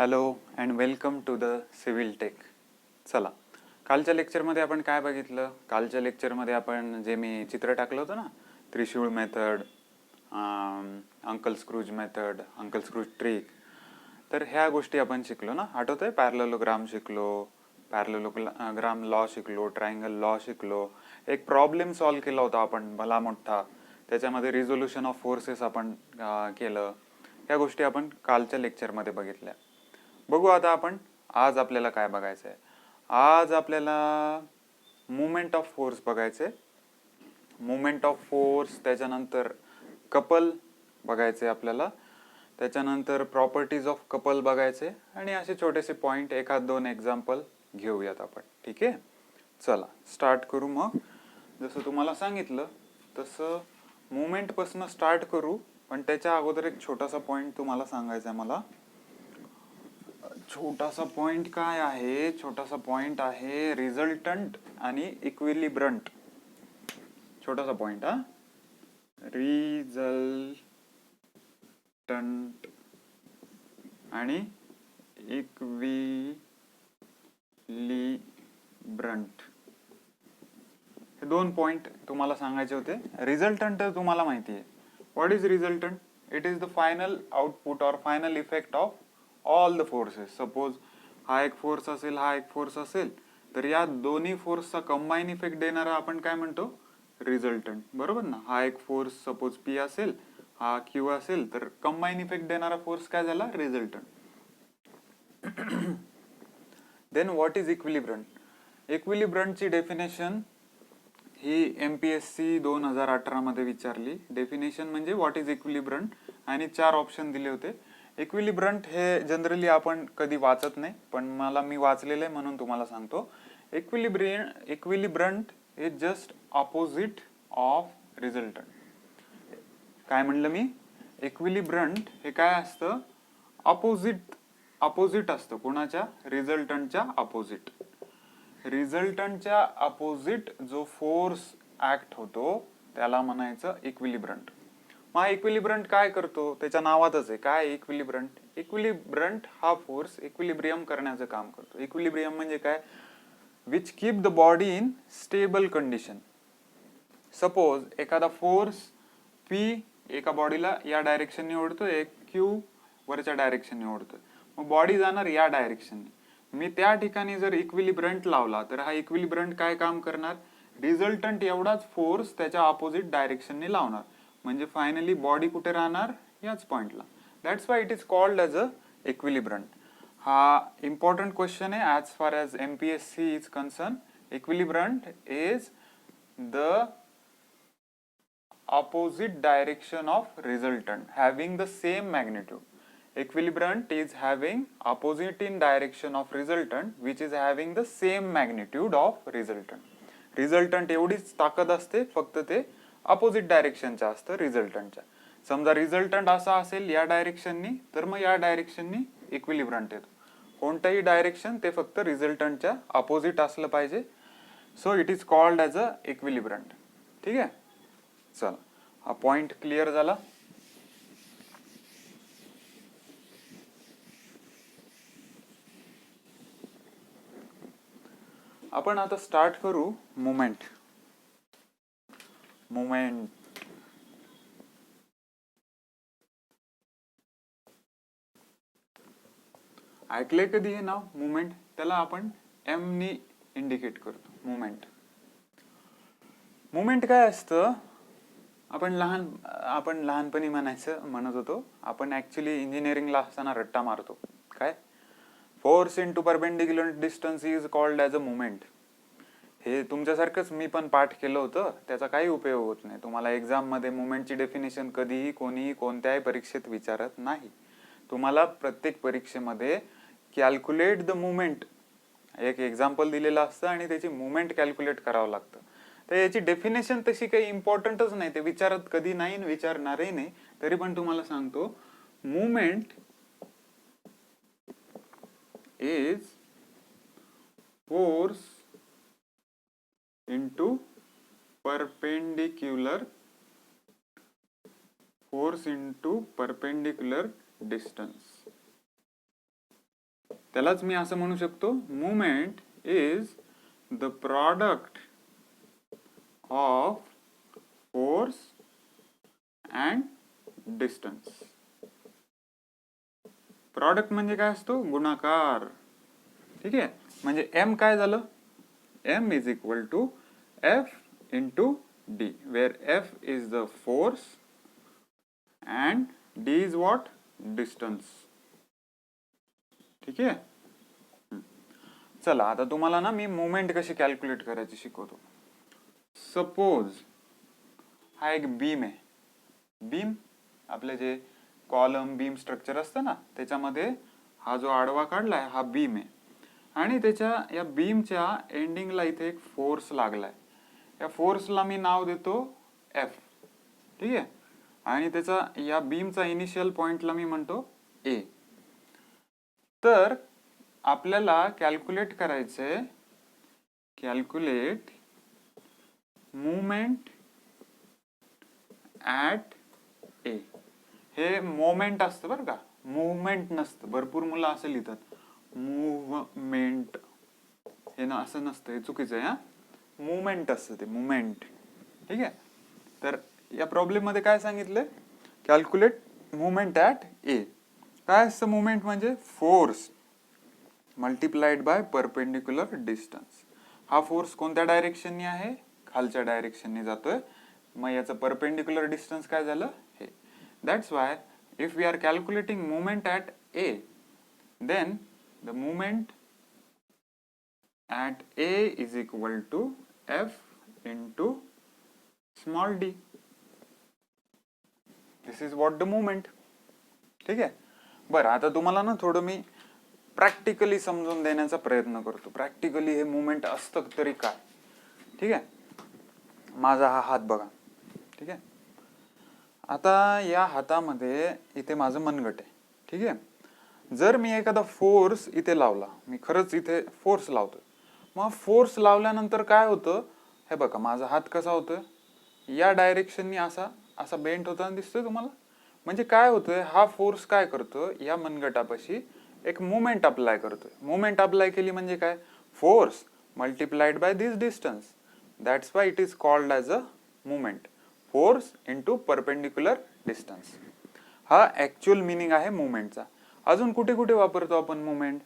Hello and welcome to the civil tech. चला, कालच्या लेक्चरमध्ये आपण काय बघितलं? कालच्या लेक्चरमध्ये आपण जे मी चित्र टाकलं होतं ना, त्रिशूळ method, uncle Scrooge method, uncle Scrooge trick, तर ह्या गोष्टी आपण शिकलो ना. आठवतंय? पॅरलेलोग्राम शिकलो, पॅरलेलोग्राम लॉ शिकलो, ट्रायंगल लॉ शिकलो, एक प्रॉब्लेम सॉल्व केला होता आपण भला मोठा, त्याच्यामध्ये रिझोल्युशन ऑफ फोर्सेस आपण केलं. ह्या गोष्टी आपण कालच्या लेक्चरमध्ये बघितल्या. बघू आता आपण आज आपल्याला काय बघायचं आहे. आज आपल्याला मुवमेंट ऑफ फोर्स बघायचे. मुवमेंट ऑफ फोर्स, त्याच्यानंतर कपल बघायचे आपल्याला, त्याच्यानंतर प्रॉपर्टीज ऑफ कपल बघायचे, आणि असे छोटेसे पॉइंट, एखाद दोन एक्झाम्पल घेऊयात आपण. ठीक आहे, चला स्टार्ट करू. मग जसं तुम्हाला सांगितलं तसं मुवमेंट पासून स्टार्ट करू, पण त्याच्या अगोदर एक छोटासा पॉइंट तुम्हाला सांगायचा आहे मला. छोटासा पॉइंट काय आहे? छोटासा पॉइंट आहे रिझल्टंट आणि इक्विलिब्रंट. छोटासा पॉइंट हा, रिझल्टंट आणि इक्विलिब्रंट, हे दोन पॉइंट तुम्हाला सांगायचे होते. रिझल्टंट तुम्हाला माहिती आहे. What is resultant? It is the final output or final effect of all the forces. Suppose हा एक फोर्स असेल, हा एक फोर्स असेल, तर या दोन्ही फोर्सचा कंबाईन इफेक्ट देणारा आपण काय म्हणतो? रिझल्टंट. बरोबर ना? हा एक फोर्स सपोज पी असेल, हा क्यू असेल, तर कंबाईन इफेक्ट देणारा फोर्स काय झाला? Resultant. Then what is equilibrant? इक्विलिब्रंटची डेफिनेशन ही MPSC 2018 मध्ये विचारली. डेफिनेशन म्हणजे व्हॉट इज इक्विलिब्रंट, आणि 4 ऑप्शन दिले होते. इक्विलिब्रंट हे जनरली आपण कधी वाचत नाही, पण मी वाचलेलं आहे म्हणून तुम्हाला सांगतो. Equilibrant is just opposite of resultant. काय म्हणलं मी? इक्विलिब्रंट हे काय असतं? अपोजिट असतं. कोणाच्या? रिझल्टंटच्या अपोजिट. रिझल्टंटच्या अपोजिट जो फोर्स ऍक्ट होतो त्याला म्हणायचं इक्विलिब्रंट. मग इक्विलिब्रंट काय करतो? त्याच्या नावातच आहे. काय इक्विलिब्रंट? इक्विलिब्रंट हा फोर्स इक्विलिब्रियम करण्याचं काम करतो. इक्विलिब्रियम म्हणजे काय? Which keep the body in stable condition. Suppose एखादा फोर्स पी एका बॉडीला या डायरेक्शनने ओढतो, एक क्यू वरच्या डायरेक्शनने ओढतो, मग बॉडी जाणार या डायरेक्शनने. मी त्या ठिकाणी जर इक्विलिब्रंट लावला तर हा इक्विलिब्रंट काय काम करणार? रिझल्टंट एवढाच फोर्स त्याच्या अपोजिट डायरेक्शनने लावणार, म्हणजे फायनली बॉडी कुठे राहणार? याच पॉइंटला. That's why it is called as a equilibrant. हा इम्पॉर्टंट क्वेश्चन आहे as far as MPSC is concern. Equilibrant is the opposite direction of resultant having the same magnitude. Equilibrant is having opposite in direction of resultant which is having the same magnitude of resultant. Resultant एवढीच ताकद असते, फक्त ते opposite डायरेक्शनच्या असतं रिझल्टंटच्या. समजा resultant असा असेल या डायरेक्शननी, तर मग या डायरेक्शननी इक्विलिब्रंट येतो. कोणतंही डायरेक्शन ते फक्त रिझल्टंटच्या अपोजिट असलं पाहिजे. So it is called as a equilibrant. ठीक आहे, चला हा पॉइंट क्लिअर झाला. आपण आता स्टार्ट करू मुवमेंट. ऐकले कधी हे नाव मुवमेंट? त्याला आपण M नी इंडिकेट करतो. मुवमेंट काय असतं? आपण लहानपणी म्हणत होतो. आपण ऍक्च्युली इंजिनिअरिंगला असताना रट्टा मारतो. काय? Force into perpendicular distance is called as a movement. हे तुमच्यासारखंच मी पण पाठ केलं होतं. त्याचा काही उपयोग होत नाही. तुम्हाला एक्झाम मध्ये मुवमेंटची डेफिनेशन कधीही कोणीही कोणत्याही परीक्षेत विचारत नाही. तुम्हाला प्रत्येक परीक्षेमध्ये कॅल्क्युलेट द मुवमेंट, एक एक्झाम्पल दिलेलं असतं आणि त्याची मुवमेंट कॅल्क्युलेट करावं लागतं. तर याची डेफिनेशन तशी काही इम्पॉर्टंटच नाही. ते विचारत कधी नाही, विचारणारही नाही. तरी पण तुम्हाला सांगतो, movement is force into perpendicular distance. त्यालाच मी असं म्हणू शकतो, movement is the product of force and distance. Product म्हणजे काय असतो, गुणाकार. ठीक आहे, म्हणजे एम काय झालं, M is equal to F into D, where F is the force and D is what, distance. ठीक आहे. चला आता तुम्हाला ना मी मुवमेंट कशी कॅल्क्युलेट करायची शिकवतो. सपोज हा एक बीम आहे. बीम आपले जे कॉलम बीम स्ट्रक्चर असतं ना, त्याच्यामध्ये हा जो आडवा काढलाय हा बीम आहे आणि त्याच्या या बीमच्या एंडिंगला इथे एक फोर्स लागलाय. या फोर्सला मी नाव देतो एफ. ठीक आहे, आणि त्याचा या बीमचा इनिशियल पॉइंटला मी म्हणतो ए. तर आपल्याला कॅल्क्युलेट करायचंय, कॅल्क्युलेट मुवमेंट ऍट ए. हे मोमेंट असतं बरं का, मुवमेंट नसतं. भरपूर मुलं असं लिहितात मुवमेंट, हे ना असं नसतं, हे चुकीचं आहे. हा मुवमेंट असतं ते, मुवमेंट. ठीक आहे, तर या प्रॉब्लेम मध्ये काय सांगितलंय, कॅल्क्युलेट मुवमेंट ऍट ए. काय असतं मुवमेंट म्हणजे, force multiplied by perpendicular distance. हा फोर्स कोणत्या डायरेक्शननी आहे, खालच्या डायरेक्शननी जातोय. मग याचं परपेंडिक्युलर डिस्टन्स काय झालं, हे. That's why if we are calculating moment at A, then the moment at A is equal to F into small D. This is what the moment. ठीक आहे. बरं, आता तुम्हाला ना थोडं मी प्रॅक्टिकली समजून देण्याचा प्रयत्न करतो. प्रॅक्टिकली हे मुवमेंट असतं तरी काय. ठीक आहे, माझा हा हात बघा. ठीक आहे, आता या हातामध्ये इथे माझं मनगट आहे. ठीक आहे, जर मी एखादा फोर्स इथे लावला, मी खरंच इथे फोर्स लावतोय, मग फोर्स लावल्यानंतर काय होतं, हे बघा माझा हात कसा होतोय, या डायरेक्शननी असा असा बेंट होताना दिसतोय तुम्हाला. म्हणजे काय होतोय, हा फोर्स काय करतोय, या मनगटापाशी एक मुवमेंट अप्लाय करतोय. मुवमेंट अप्लाय केली म्हणजे काय, force multiplied by this distance. That's why it is called as a movement. Force into perpendicular distance, हा ऍक्च्युअल मिनिंग आहे मुवमेंटचा. अजून कुठे कुठे वापरतो आपण मुवमेंट,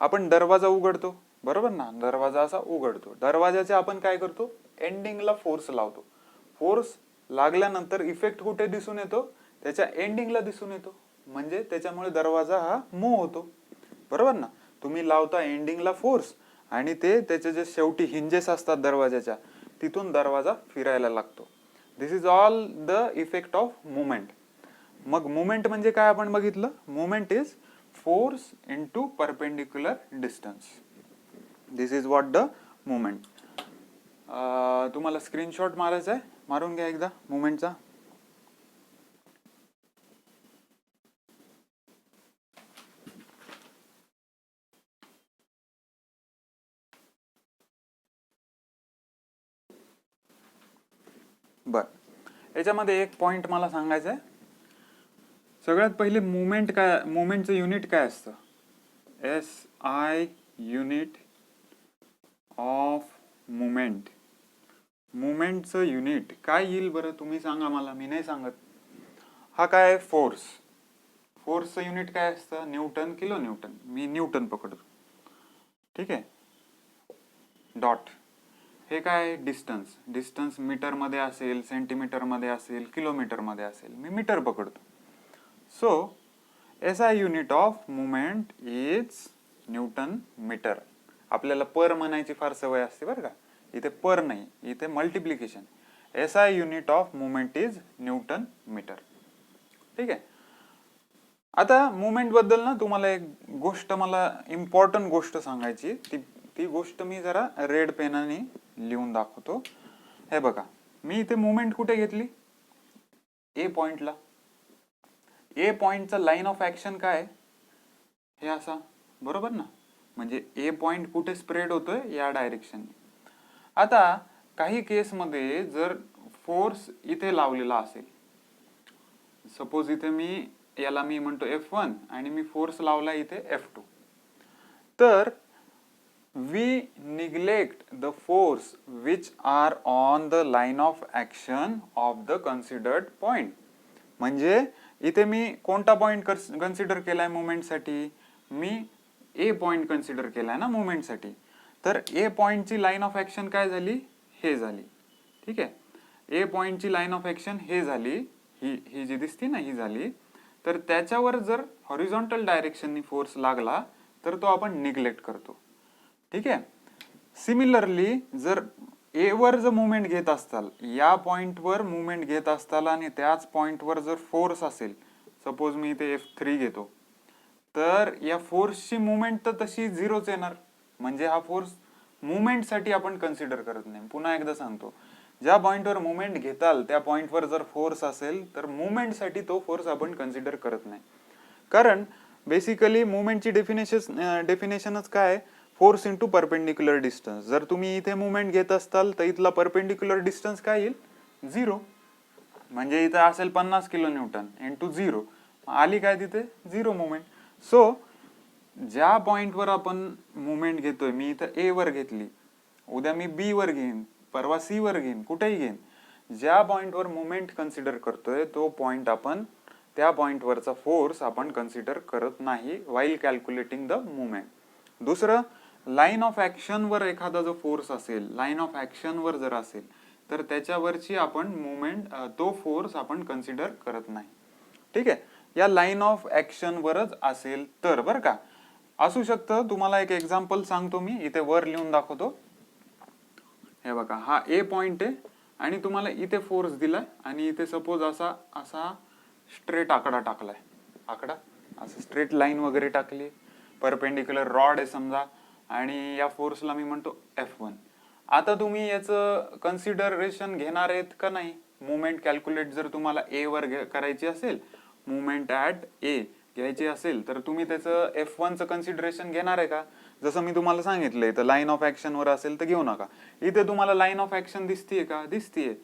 आपण दरवाजा उघडतो बरोबर ना, दरवाजा असा उघडतो, दरवाजाच्या आपण काय करतो, एंडिंगला फोर्स लावतो. फोर्स लागल्यानंतर इफेक्ट कुठे दिसून येतो, त्याच्या एंडिंगला दिसून येतो. म्हणजे त्याच्यामुळे दरवाजा हा मूव्ह होतो बरोबर ना. तुम्ही लावता एंडिंगला फोर्स आणि ते त्याचे जे शेवटी हिंजेस असतात दरवाजाच्या, तिथून दरवाजा फिरायला लागतो. This is all the effect of movement. मग मुवमेंट म्हणजे काय आपण बघितलं, movement is force into perpendicular distance. This is what the movement. तुम्हाला स्क्रीनशॉट मारायचा आहे, मारून घ्या एकदा मुवमेंटचा. बर, याच्यामध्ये एक पॉइंट मला सांगायचं आहे. सगळ्यात पहिले मुवमेंट काय, मुवमेंटचं युनिट काय असतं, SI युनिट ऑफ मुवमेंट. मुवमेंटचं युनिट काय येईल बरं, तुम्ही सांगा मला, मी नाही सांगत. हा काय, फोर्स. फोर्सचं युनिट काय असतं, न्यूटन किलो न्यूटन. मी न्यूटन पकडतो. ठीक आहे, डॉट. हे काय, डिस्टन्स. डिस्टन्स मीटर मध्ये असेल, सेंटीमीटर मध्ये असेल, किलोमीटर मध्ये असेल, मी मीटर पकडतो. So SI unit of moment is newton metre. आपल्याला पर म्हणायची फार सवय असते बरं का, इथे पर नाही, इथे multiplication. SI unit of moment is newton metre. ठीक आहे. आता मुवमेंट बद्दल ना तुम्हाला एक गोष्ट, मला इम्पॉर्टंट गोष्ट सांगायची. ती गोष्ट मी जरा रेड पेनाने लिहून दाखवतो. हे बघा, मी इथे मुवमेंट कुठे घेतली, ए पॉइंटला. ए पॉइंटचा लाईन ऑफ ऍक्शन काय, हे असा बरोबर ना. म्हणजे ए पॉइंट कुठे स्प्रेड होतोय, या डायरेक्शनने. आता काही केसमध्ये जर फोर्स इथे लावलेला असेल, सपोज इथे मी याला मी म्हणतो F1 आणि मी फोर्स लावला इथे F2. तर we neglect the force which are on the line of action of the considered point. म्हणजे इथे मी कोणता पॉइंट कन्सिडर केलाय मुवमेंटसाठी? मी ए पॉइंट कन्सिडर केलाय ना मुवमेंटसाठी. तर ए पॉइंटची लाईन ऑफ ऍक्शन काय झाली? हे झाली. ठीक आहे, ए पॉइंटची लाईन ऑफ ऍक्शन हे झाली, ही जी दिसती ना ही झाली. तर त्याच्यावर जर हॉरिझॉन्टल डायरेक्शननी फोर्स लागला तर तो आपण निग्लेक्ट करतो. ठीक आहे. सिमिलरली जर ए वर जर मुवमेंट घेत असताल, या पॉइंटवर मुवमेंट घेत असताल आणि त्याच पॉइंटवर जर फोर्स असेल, सपोज मी इथे F3 घेतो, तर या फोर्सची मुवमेंट तर तशी झिरोच येणार. म्हणजे हा फोर्स मुवमेंटसाठी आपण कन्सिडर करत नाही. पुन्हा एकदा सांगतो, ज्या पॉइंटवर मुवमेंट घेताल त्या पॉइंटवर जर फोर्स असेल तर मुवमेंटसाठी तो फोर्स आपण कन्सिडर करत नाही. कारण बेसिकली मुवमेंटची डेफिनेशनच काय? Force into perpendicular distance. जर तुम्ही इथे मुवमेंट घेत असताल तर इथला परपेंडिक्युलर डिस्टन्स काय येईल? 0. म्हणजे इथं असेल 50 किलो न्यूटन इंटू 0, आली काय तिथे? 0 मुवमेंट. सो ज्या पॉइंटवर आपण मुवमेंट घेतोय, मी इथं ए वर घेतली, उद्या मी बी वर घेईन, परवा सी वर घेईन, कुठेही घेईन, ज्या पॉइंटवर मुवमेंट कन्सिडर करतोय तो पॉइंट आपण, त्या पॉइंटवरचा फोर्स आपण कन्सिडर करत नाही वाईल कॅल्क्युलेटिंग द मुवमेंट. दुसरं, लाईन ऑफ ऍक्शन वर एखादा जो फोर्स असेल, लाईन ऑफ ऍक्शन वर जर असेल तर त्याच्यावरची आपण मुवमेंट, तो फोर्स आपण कन्सिडर करत नाही. ठीक आहे, या लाईन ऑफ ऍक्शन वरच असेल तर. बरं का, असू शकतं. तुम्हाला एक एक्झाम्पल सांगतो मी, इथे वर लिहून दाखवतो. हे बघा, हा ए पॉइंट आहे आणि तुम्हाला इथे फोर्स दिलाय आणि इथे सपोज असा असा स्ट्रेट आकडा टाकलाय, आकडा असं स्ट्रेट लाईन वगैरे टाकली, परपेंडिक्युलर रॉड आहे समजा, आणि या फोर्सला मी म्हणतो F1. आता तुम्ही याचं कन्सिडरेशन घेणार आहेत का नाही? मुवमेंट कॅल्क्युलेट जर तुम्हाला ए वर करायची असेल, मुवमेंट ऍट ए घ्यायची असेल, तर तुम्ही त्याचं F1चं कन्सिडरेशन घेणार आहे का? जसं मी तुम्हाला सांगितलंय, तर लाईन ऑफ ऍक्शन वर असेल तर घेऊ नका. इथे तुम्हाला लाईन ऑफ ऍक्शन दिसतीये का? दिसतीये.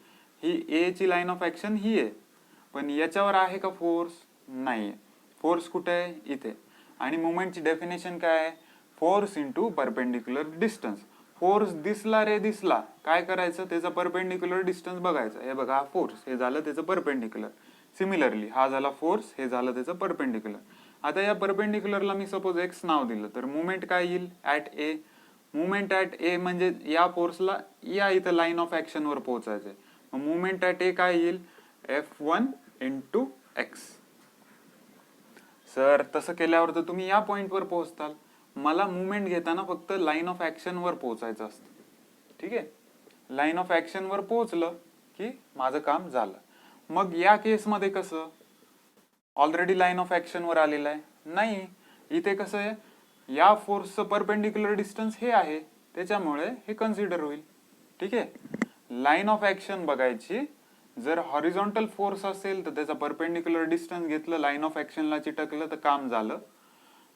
ही ए ची लाईन ऑफ ऍक्शन ही आहे, पण याच्यावर आहे का फोर्स? नाहीये. फोर्स कुठे आहे? इथे. आणि मुवमेंटची डेफिनेशन काय आहे? Force into perpendicular distance. Force दिसला रे दिसला, काय करायचं? त्याचा परपेंडिक्युलर डिस्टन्स बघायचा. हे बघा, हा फोर्स, हे झालं त्याचं परपेंडिक्युलर. सिमिलरली हा झाला फोर्स, हे झालं त्याचं परपेंडिक्युलर. आता या परपेंडिक्युलरला मी सपोज एक्स नाव दिलं, तर मुवमेंट काय येईल? At A. मुवमेंट ऍट ए म्हणजे या फोर्सला या इथं लाईन ऑफ ऍक्शन वर पोहोचायचंय. मग मुवमेंट ऍट ए काय येईल? F1 into x. सर तसं केल्यावर तर तुम्ही या पॉइंटवर पोहोचताल. मला मुवमेंट घेताना फक्त लाईन ऑफ ऍक्शन वर पोहोचायचं असतं. ठीक आहे, लाईन ऑफ ऍक्शन वर पोहोचलं की माझं काम झालं. मग या केसमध्ये कसं? ऑलरेडी लाईन ऑफ ऍक्शन वर आलेलं आहे? नाही. इथे कसं आहे, या फोर्सचं परपेंडिक्युलर डिस्टन्स हे आहे, त्याच्यामुळे हे कन्सिडर होईल. ठीक आहे, लाईन ऑफ ऍक्शन बघायची. जर हॉरिझॉन्टल फोर्स असेल तर त्याचा परपेंडिक्युलर डिस्टन्स घेतलं, लाईन ऑफ ऍक्शनला चिटकलं तर काम झालं.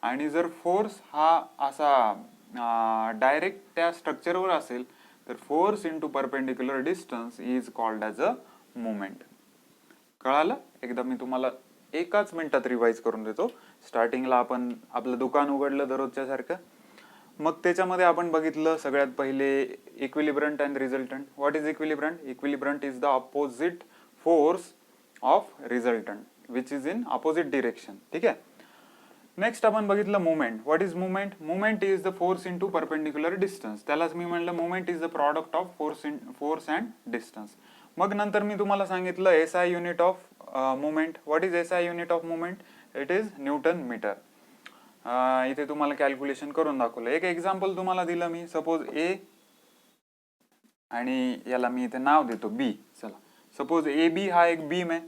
आणि जर फोर्स हा असा डायरेक्ट त्या स्ट्रक्चरवर असेल तर force into perpendicular distance is called as a movement. कळालं? एकदा मी तुम्हाला एकाच मिनिटात रिवाइज करून देतो. स्टार्टिंगला आपण आपलं दुकान उघडलं दररोजच्या सारखं, मग त्याच्यामध्ये आपण बघितलं सगळ्यात पहिले equilibrant and resultant. What is equilibrant? Equilibrant is the opposite force of resultant which is in opposite direction. ठीक आहे. नेक्स्ट आपण बघितलं movement. What is movement? Movement is the force into perpendicular distance. त्यालाच मी म्हणलं movement is the product of force and distance. मग नंतर मी तुम्हाला सांगितलं SI unit of movement. What is SI unit of movement? It is newton metre. इथे तुम्हाला कॅल्क्युलेशन करून दाखवलं. एक एक्झाम्पल तुम्हाला दिलं मी, सपोज ए आणि याला मी इथे नाव देतो बी. चला, सपोज AB हा एक बीम आहे.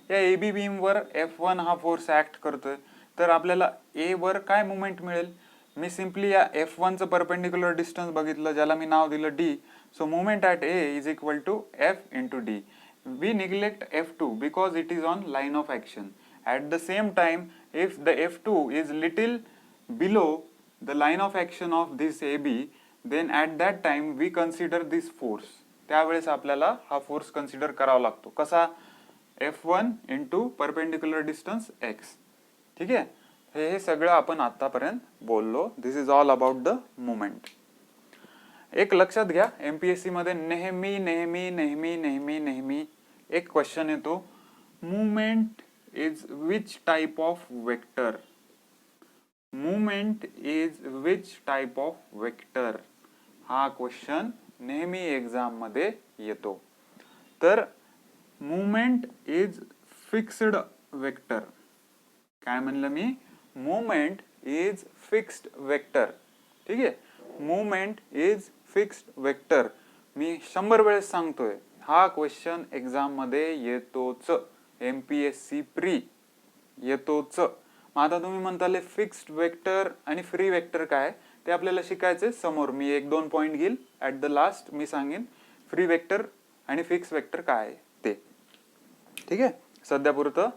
या AB बीम वर F1 हा फोर्स ऍक्ट करतोय, तर आपल्याला ए वर काय मुवमेंट मिळेल? मी सिम्पली या F1चं परपेंडिक्युलर डिस्टन्स बघितलं, ज्याला मी नाव दिलं D. So moment at A is equal to F into D. We neglect F2 because it is on line of action. At the same time, if the F2 is little below the line of action of this AB, then at that time we consider this force. त्यावेळेस आपल्याला हा force consider करावा लागतो. कसा? F1 into perpendicular distance x. ठीक आहे. हे सगळं आपण आतापर्यंत बोललो. This is all about the movement. एक लक्षात घ्या, एमपीएससी मध्ये नेहमी नेहमी नेहमी नेहमी नेहमी एक क्वेश्चन येतो, movement is which type of vector. Movement is which type of vector. हा क्वेश्चन नेहमी एक्झाम मध्ये येतो. तर मुवमेंट इज फिक्स्ड वेक्टर. काय म्हणलं मी? Movement is fixed vector. ठीक आहे, मुवमेंट इज फिक्स्ड वेक्टर. मी 100 वेळेस सांगतोय, हा क्वेश्चन एक्झाम मध्ये येतोच. एमपीएससी प्री येतोच. मग आता तुम्ही म्हणताले फिक्स्ड वेक्टर आणि फ्री वेक्टर काय ते आपल्याला शिकायचे समोर. मी 1-2 पॉइंट घेईल, ऍट द लास्ट मी सांगेन फ्री वेक्टर आणि फिक्स वेक्टर काय आहे ते. ठीक आहे, सध्या पुरतं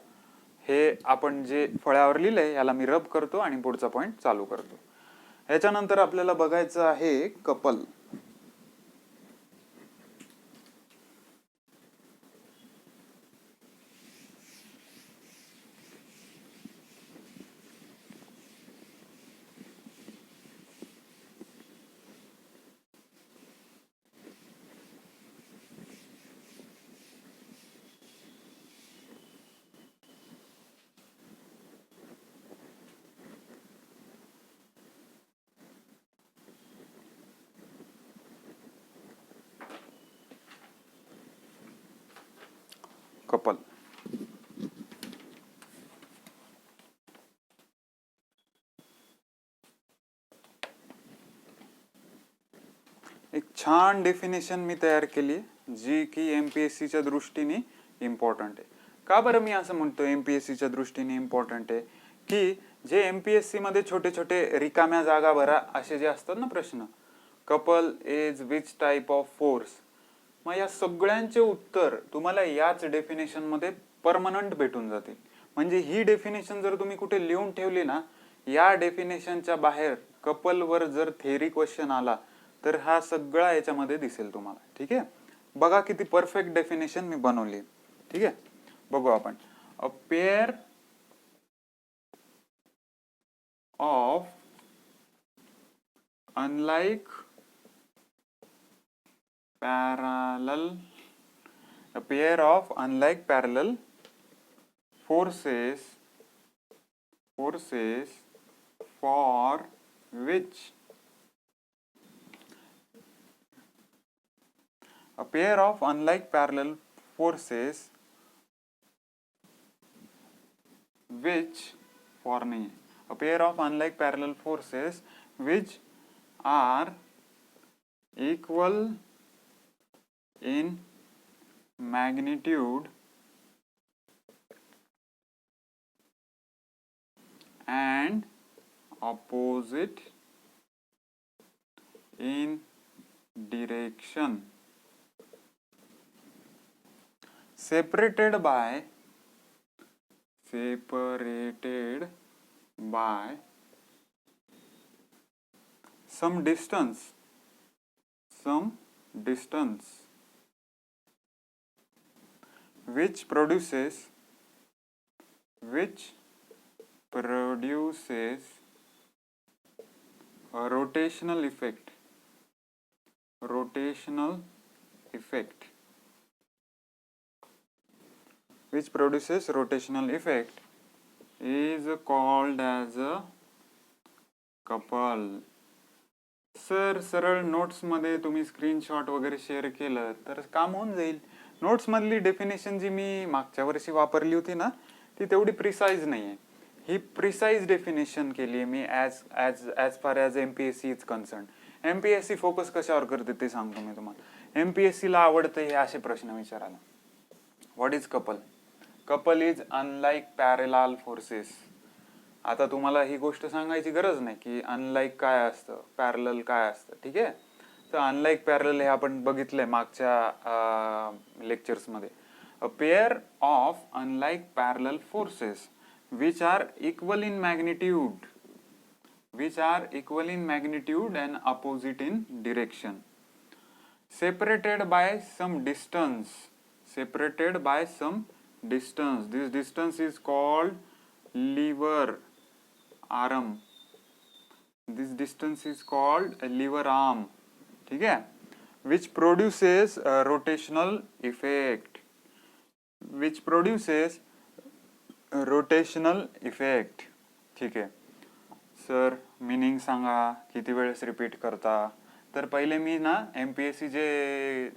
हे आपण जे फळ्यावर लिहिलंय याला मी रब करतो आणि पुढचा पॉइंट चालू करतो. ह्याच्यानंतर आपल्याला बघायचं आहे कपल. कपल. एक छान डेफिनेशन मी तयार केली जी की एमपीएससीच्या दृष्टीने इम्पॉर्टंट आहे. का बरं मी असं म्हणतो एमपीएससीच्या दृष्टीने इम्पॉर्टंट आहे? की जे एमपीएससी मध्ये छोटे छोटे रिकाम्या जागा भरा असे जे असतात ना प्रश्न, couple is which type of force, मग या सगळ्यांचे उत्तर तुम्हाला याच डेफिनेशन मध्ये परमनंट भेटून जातील. म्हणजे ही डेफिनेशन जर तुम्ही कुठे लिहून ठेवली ना, या डेफिनेशनच्या बाहेर कपल वर जर थेरी क्वेश्चन आला तर हा सगळा याच्यामध्ये दिसेल तुम्हाला. ठीक आहे, बघा किती परफेक्ट डेफिनेशन मी बनवली. ठीक आहे, बघू आपण. A pair of unlike parallel a pair of unlike parallel forces for which a pair of unlike parallel forces which for नहीं, a pair of unlike parallel forces which are equal in magnitude and opposite in direction, separated by some distance which produces a rotational effect which produces rotational effect is called as a couple. Sir सरळ notes मध्ये तुम्ही screenshot वगैरे share केलं तर काम होऊन जाईल. Notes मधली डेफिनेशन जी मी मागच्या वर्षी वापरली होती ना ती तेवढी प्रिसाइज नाहीये. ही प्रिसाइज डेफिनेशन केली आहे मी as far as MPSC is concern. MPSC focus कशावर करते ते सांगतो मी तुम्हाला. एमपीएससी ला आवडतं हे असे प्रश्न विचारायला. What is couple? Couple is unlike parallel forces. आता तुम्हाला ही गोष्ट सांगायची गरज नाही की अनलाइक काय असतं, पॅरलल काय असतं. ठीक आहे, तर अनलाइक पॅरलल हे आपण बघितलंय मागच्या लेक्चर्स मध्ये. A pair of unlike parallel forces which are equal in magnitude and opposite in direction, separated by some distance. This distance is called lever. Arm, this distance is called lever arm, ठीक है, which produces rotational effect, which produces rotational effect. ठीक आहे sir, meaning सांगा, किती वेळेस repeat करता. तर पहिले मी ना MPSC जे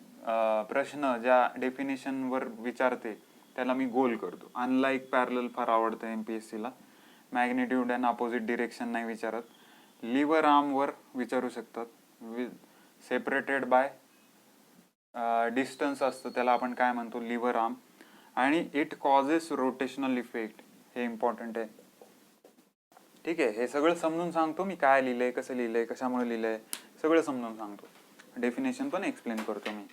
प्रश्न ज्या डेफिनेशन वर विचारते त्याला मी गोल करतो. अनलाईक पॅरलल फार आवडतं MPSC ला. मॅग्निट्यूड अँड अपोजिट डिरेक्शन नाही विचारत. लिव्हर आर्म वर विचारू शकतात. सेपरेटेड बाय डिस्टन्स असतं त्याला आपण काय म्हणतो, लिव्हर आर्म. आणि इट कॉजेस रोटेशनल इफेक्ट, हे इम्पॉर्टंट आहे. ठीक आहे, हे सगळं समजून सांगतो मी, काय लिहिलंय, कसं लिहिलंय, कशामुळे लिहिलंय, सगळं समजून सांगतो. डेफिनेशन पण एक्सप्लेन करतो मी.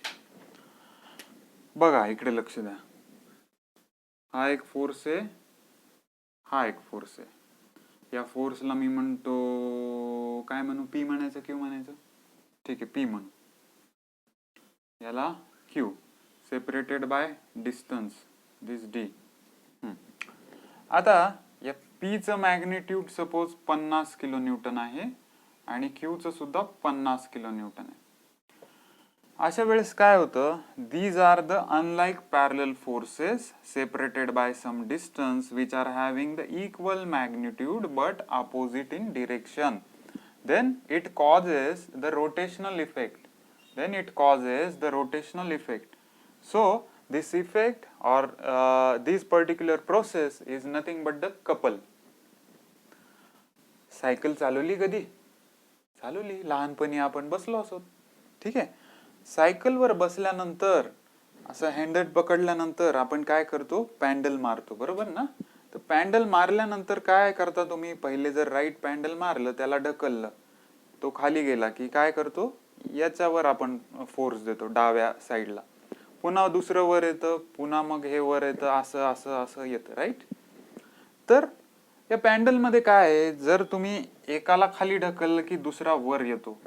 बघा इकडे लक्ष द्या. हा एक फोर्स आहे, हा एक फोर्स आहे. या फोर्सला मी म्हणतो, काय म्हणू, P म्हणायचं, Q म्हणायचं. ठीक आहे, P म्हणू. याला Q, separated by distance, this D. आता या P चं मॅग्निट्यूड सपोज 50 किलो न्यूटन आहे आणि Q चं सुद्धा 50 किलो न्यूटन आहे. अशा वेळेस काय होतं, these are the unlike parallel forces separated by some distance which are having the equal magnitude but opposite in direction. Then it causes the rotational effect. So this effect or this particular process is nothing but the couple. Cycle चालवली कधी? चालवली, लहानपणी आपण बसलो असो. ठीक आहे, सायकलवर बसल्यानंतर असं हँडल पकडल्यानंतर आपण काय करतो, पॅन्डल मारतो, बरोबर ना. तर पॅन्डल मारल्यानंतर काय करता तुम्ही, पहिले जर राईट पॅन्डल मारलं, त्याला ढकललं, तो खाली गेला की काय करतो, याच्यावर आपण फोर्स देतो डाव्या साईडला. पुन्हा दुसरं वर येतं, पुन्हा मग हे वर येतं, असं असं असं येतं, राईट. तर या पॅन्डल मध्ये काय आहे, जर तुम्ही एकाला खाली ढकललं की दुसरा वर येतो,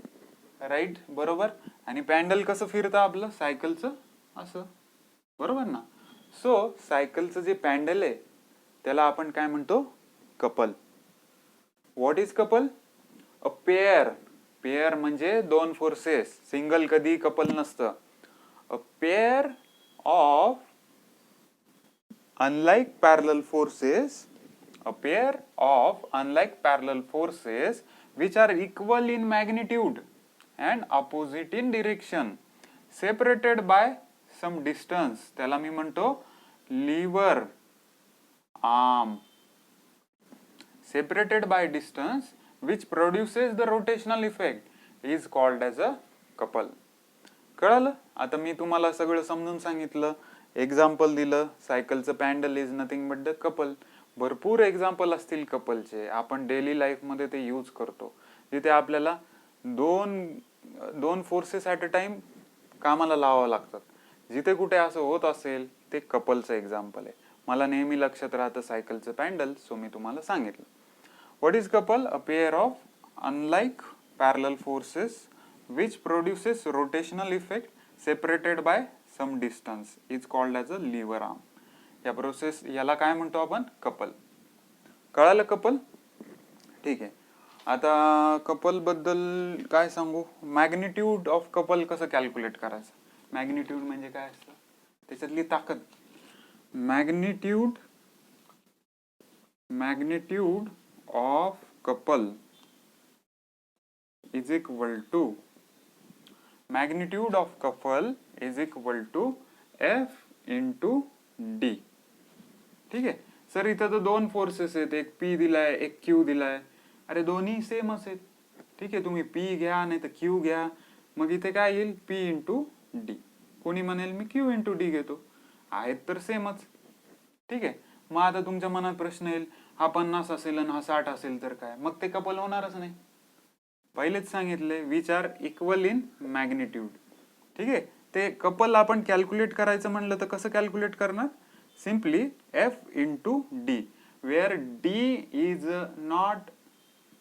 राईट, बरोबर. आणि पॅन्डल कसं फिरतं आपलं सायकलचं, असं, बरोबर ना. सो सायकलचं जे पॅन्डल आहे त्याला आपण काय म्हणतो, couple. What is couple? A pair. Pair म्हणजे दोन फोर्सेस, सिंगल कधी कपल नसतं. A pair of unlike parallel forces, a pair of unlike parallel forces which are equal in magnitude and opposite in direction, separated by some distance, त्याला मी म्हणतो lever arm. Separated by distance which produces the rotational effect is called as a couple. कळलं? आता मी तुम्हाला सगळं समजून सांगितलं, example दिलं. सायकलचं pedal is nothing but the couple. भरपूर एक्झाम्पल असतील कपलचे, आपण डेली लाईफ मध्ये ते यूज करतो, जिथे आपल्याला दोन फोर्सेस ऍट अ टाइम कामाला लावावं लागतात. जिथे कुठे असं होत असेल ते कपलचं एक्झाम्पल आहे. मला नेहमी लक्षात राहतं सायकलचं पॅन्डल, सो मी तुम्हाला सांगितलं. What is couple? A pair of unlike parallel forces which produces rotational effect separated by some distance is called as a lever arm. या प्रोसेस याला काय म्हणतो आपण, कपल. कळालं कपल? ठीक आहे. आता कपल बद्दल काय सांगू, मॅग्निट्यूड ऑफ कपल कसं कॅल्क्युलेट करायचं. मॅग्निट्यूड म्हणजे काय असतं, त्याच्यातली ताकद. Magnitude of couple is equal to magnitude of couple is equal to F into D. ठीक आहे सर, इथं तर दोन फोर्सेस आहेत, एक P दिलाय, एक Q दिलाय. अरे दोन्ही सेमच आहेत. ठीक आहे, तुम्ही P घ्या नाही तर Q घ्या, मग इथे काय येईल, P into D. कोणी म्हणेल मी Q into D घेतो, आहेत तर सेमच. ठीक आहे, मग आता तुमच्या मनात प्रश्न येईल, हा 50 असेल आणि हा 60 असेल तर काय, मग ते कपल होणारच नाही. पहिलेच सांगितले, which are equal in magnitude. ठीक आहे, ते कपल आपण कॅल्क्युलेट करायचं म्हणलं तर कसं कॅल्क्युलेट करणार, simply F into D, where D is not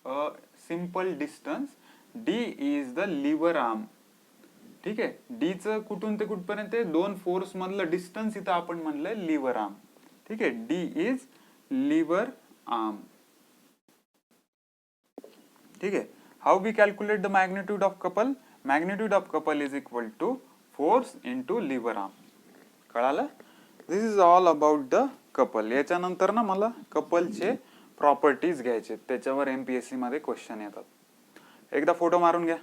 a simple distance, D is the lever arm. ठीक आहे, D चं कुठून ते कुठपर्यंत दोन फोर्स मधलं डिस्टन्स इथं आपण म्हणलंय लिव्हर आर्म. ठीक आहे, D इज लिव्हर आर्म. ठीक आहे. How we calculate the magnitude of couple? Magnitude of couple is equal to force into lever arm. कळालं? This is all about the couple. याच्यानंतर ना मला कपलचे प्रॉपर्टीज घ्यायचे, त्याच्यावर MPSC मध्ये क्वेश्चन येतात. एकदा फोटो मारून घ्या.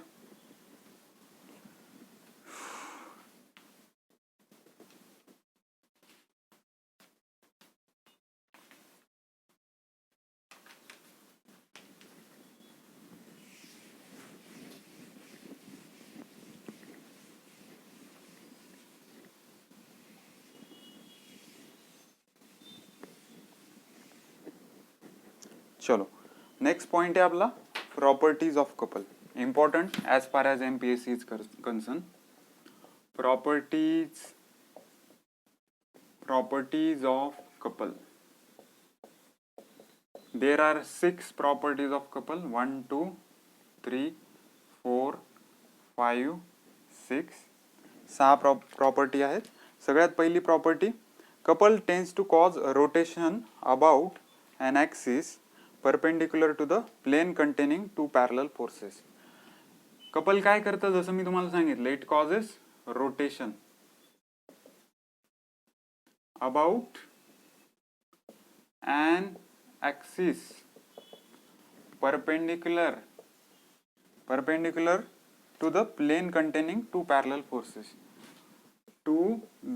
चलो, नेक्स्ट पॉइंट है आपला properties of couple. Important as far as MPSC is concerned. Properties of couple. There are 6 properties of couple. 1, 2, 3, 4, 5, 6. 6 property आहेत. सगळ्यात पहिली property, couple tends to cause a rotation about an axis perpendicular to the plane containing 2 parallel forces. Couple काय करतं, जसं मी तुम्हाला सांगितलं, it causes rotation about an axis perpendicular to the plane containing 2 parallel forces. To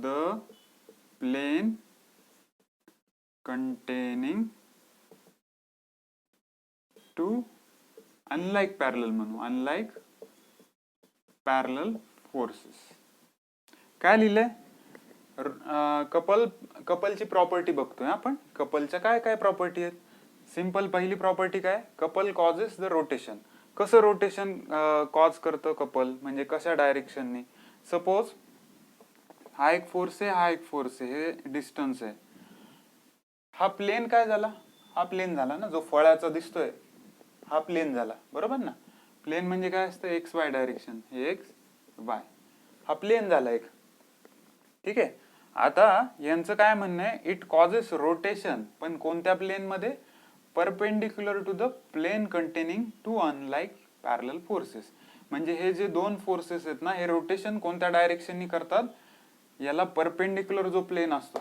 the plane containing 2 unlike parallel म्हणू, unlike parallel forces. काय लिहिलंय? कपलची property बघतोय आपण. कपलच्या काय काय प्रॉपर्टी आहेत? सिंपल पहिली प्रॉपर्टी काय? Couple causes the rotation. कसं रोटेशन कॉज करतं कपल, म्हणजे कशा डायरेक्शनने? सपोज हा एक फोर्स आहे, हा एक फोर्स आहे, हे डिस्टन्स आहे. हा प्लेन काय झाला? हा प्लेन झाला ना, जो फळाचा दिसतोय हा प्लेन झाला, बरोबर ना? प्लेन म्हणजे काय असतं? XY डायरेक्शन, हे XY, हा प्लेन झाला एक. ठीक आहे. आता यांचं काय म्हणणं आहे? इट कॉजेस रोटेशन, पण कोणत्या प्लेन मध्ये? Perpendicular to the plane containing 2 unlike parallel forces. म्हणजे हे जे 2 फोर्सेस आहेत ना, हे रोटेशन कोणत्या डायरेक्शननी करतात? याला परपेंडिक्युलर जो प्लेन असतो,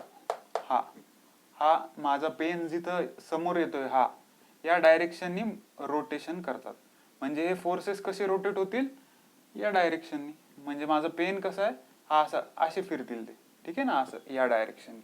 हा माझा पेन जिथं समोर येतोय, हा या डायरेक्शननी रोटेशन करतात. म्हणजे हे फोर्सेस कसे रोटेट होतील? या डायरेक्शननी. म्हणजे माझा पेन कसा आहे? हा असे फिरतील ते. ठीक आहे ना, असं या डायरेक्शन,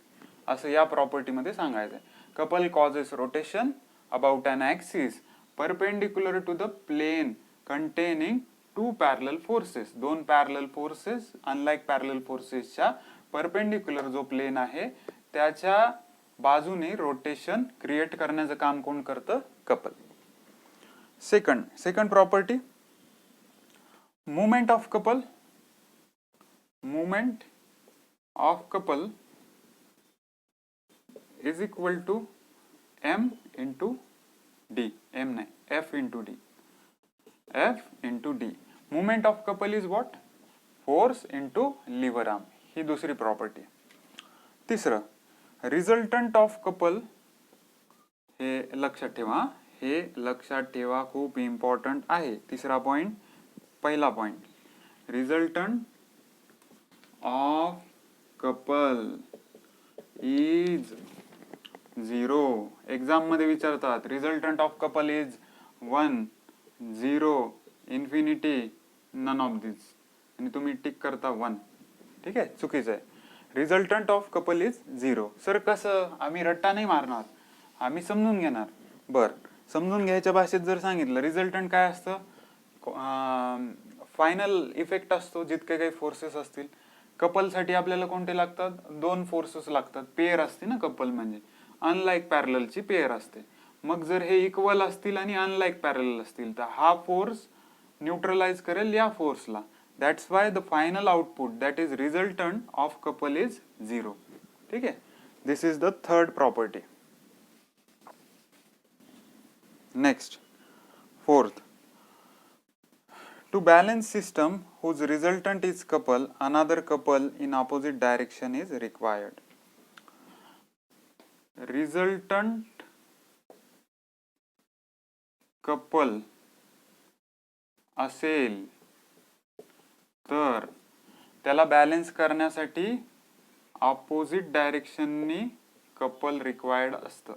असं या प्रॉपर्टी मध्ये सांगायचंय. Couple causes rotation about an axis perpendicular to the plane containing 2 parallel forces. 2 parallel forces unlike parallel फोर्सेसच्या परपेंडिक्युलर जो प्लेन आहे त्याच्या बाजूने रोटेशन क्रिएट करण्याचं काम कोण करतं? Couple. Second property, movement of couple. Movement of couple is equal to m into d. m नाही, f into d. f into d. Movement of couple is what? Force into lever arm. ही दुसरी property. तिसरं, resultant of couple. हे लक्षात ठेवा, हे लक्षात ठेवा, खूप इम्पॉर्टंट आहे. तिसरा पॉइंट, पहिला point, resultant of couple is 0. Exam मध्ये विचारतात, resultant of couple is 1, 0, infinity, none of this, आणि तुम्ही टिक करता 1. ठीक आहे, चुकीचं आहे. Resultant of couple is 0. Sir कसं? आम्ही रट्टा नाही मारणार, आम्ही समजून घेणार. बर, समजून घ्यायच्या भाषेत जर सांगितलं, रिझल्टंट काय असतं? फायनल इफेक्ट असतो जितके काही फोर्सेस असतील. कपल साठी आपल्याला कोणते लागतात? 2 फोर्सेस लागतात. पेअर असते ना कपल म्हणजे, अनलाइक पॅरललची पेअर असते. मग जर हे इक्वल असतील आणि अनलाइक पॅरलल असतील तर हा फोर्स न्यूट्रलाइज करेल या फोर्सला. That's why the final output that is resultant of couple is 0. ठीक आहे, this is the third property. Next, fourth, to balance system whose resultant is couple, another couple in opposite direction is required. Resultant couple असेल तर त्याला balance करण्यासाठी opposite डायरेक्शननी couple required असतं.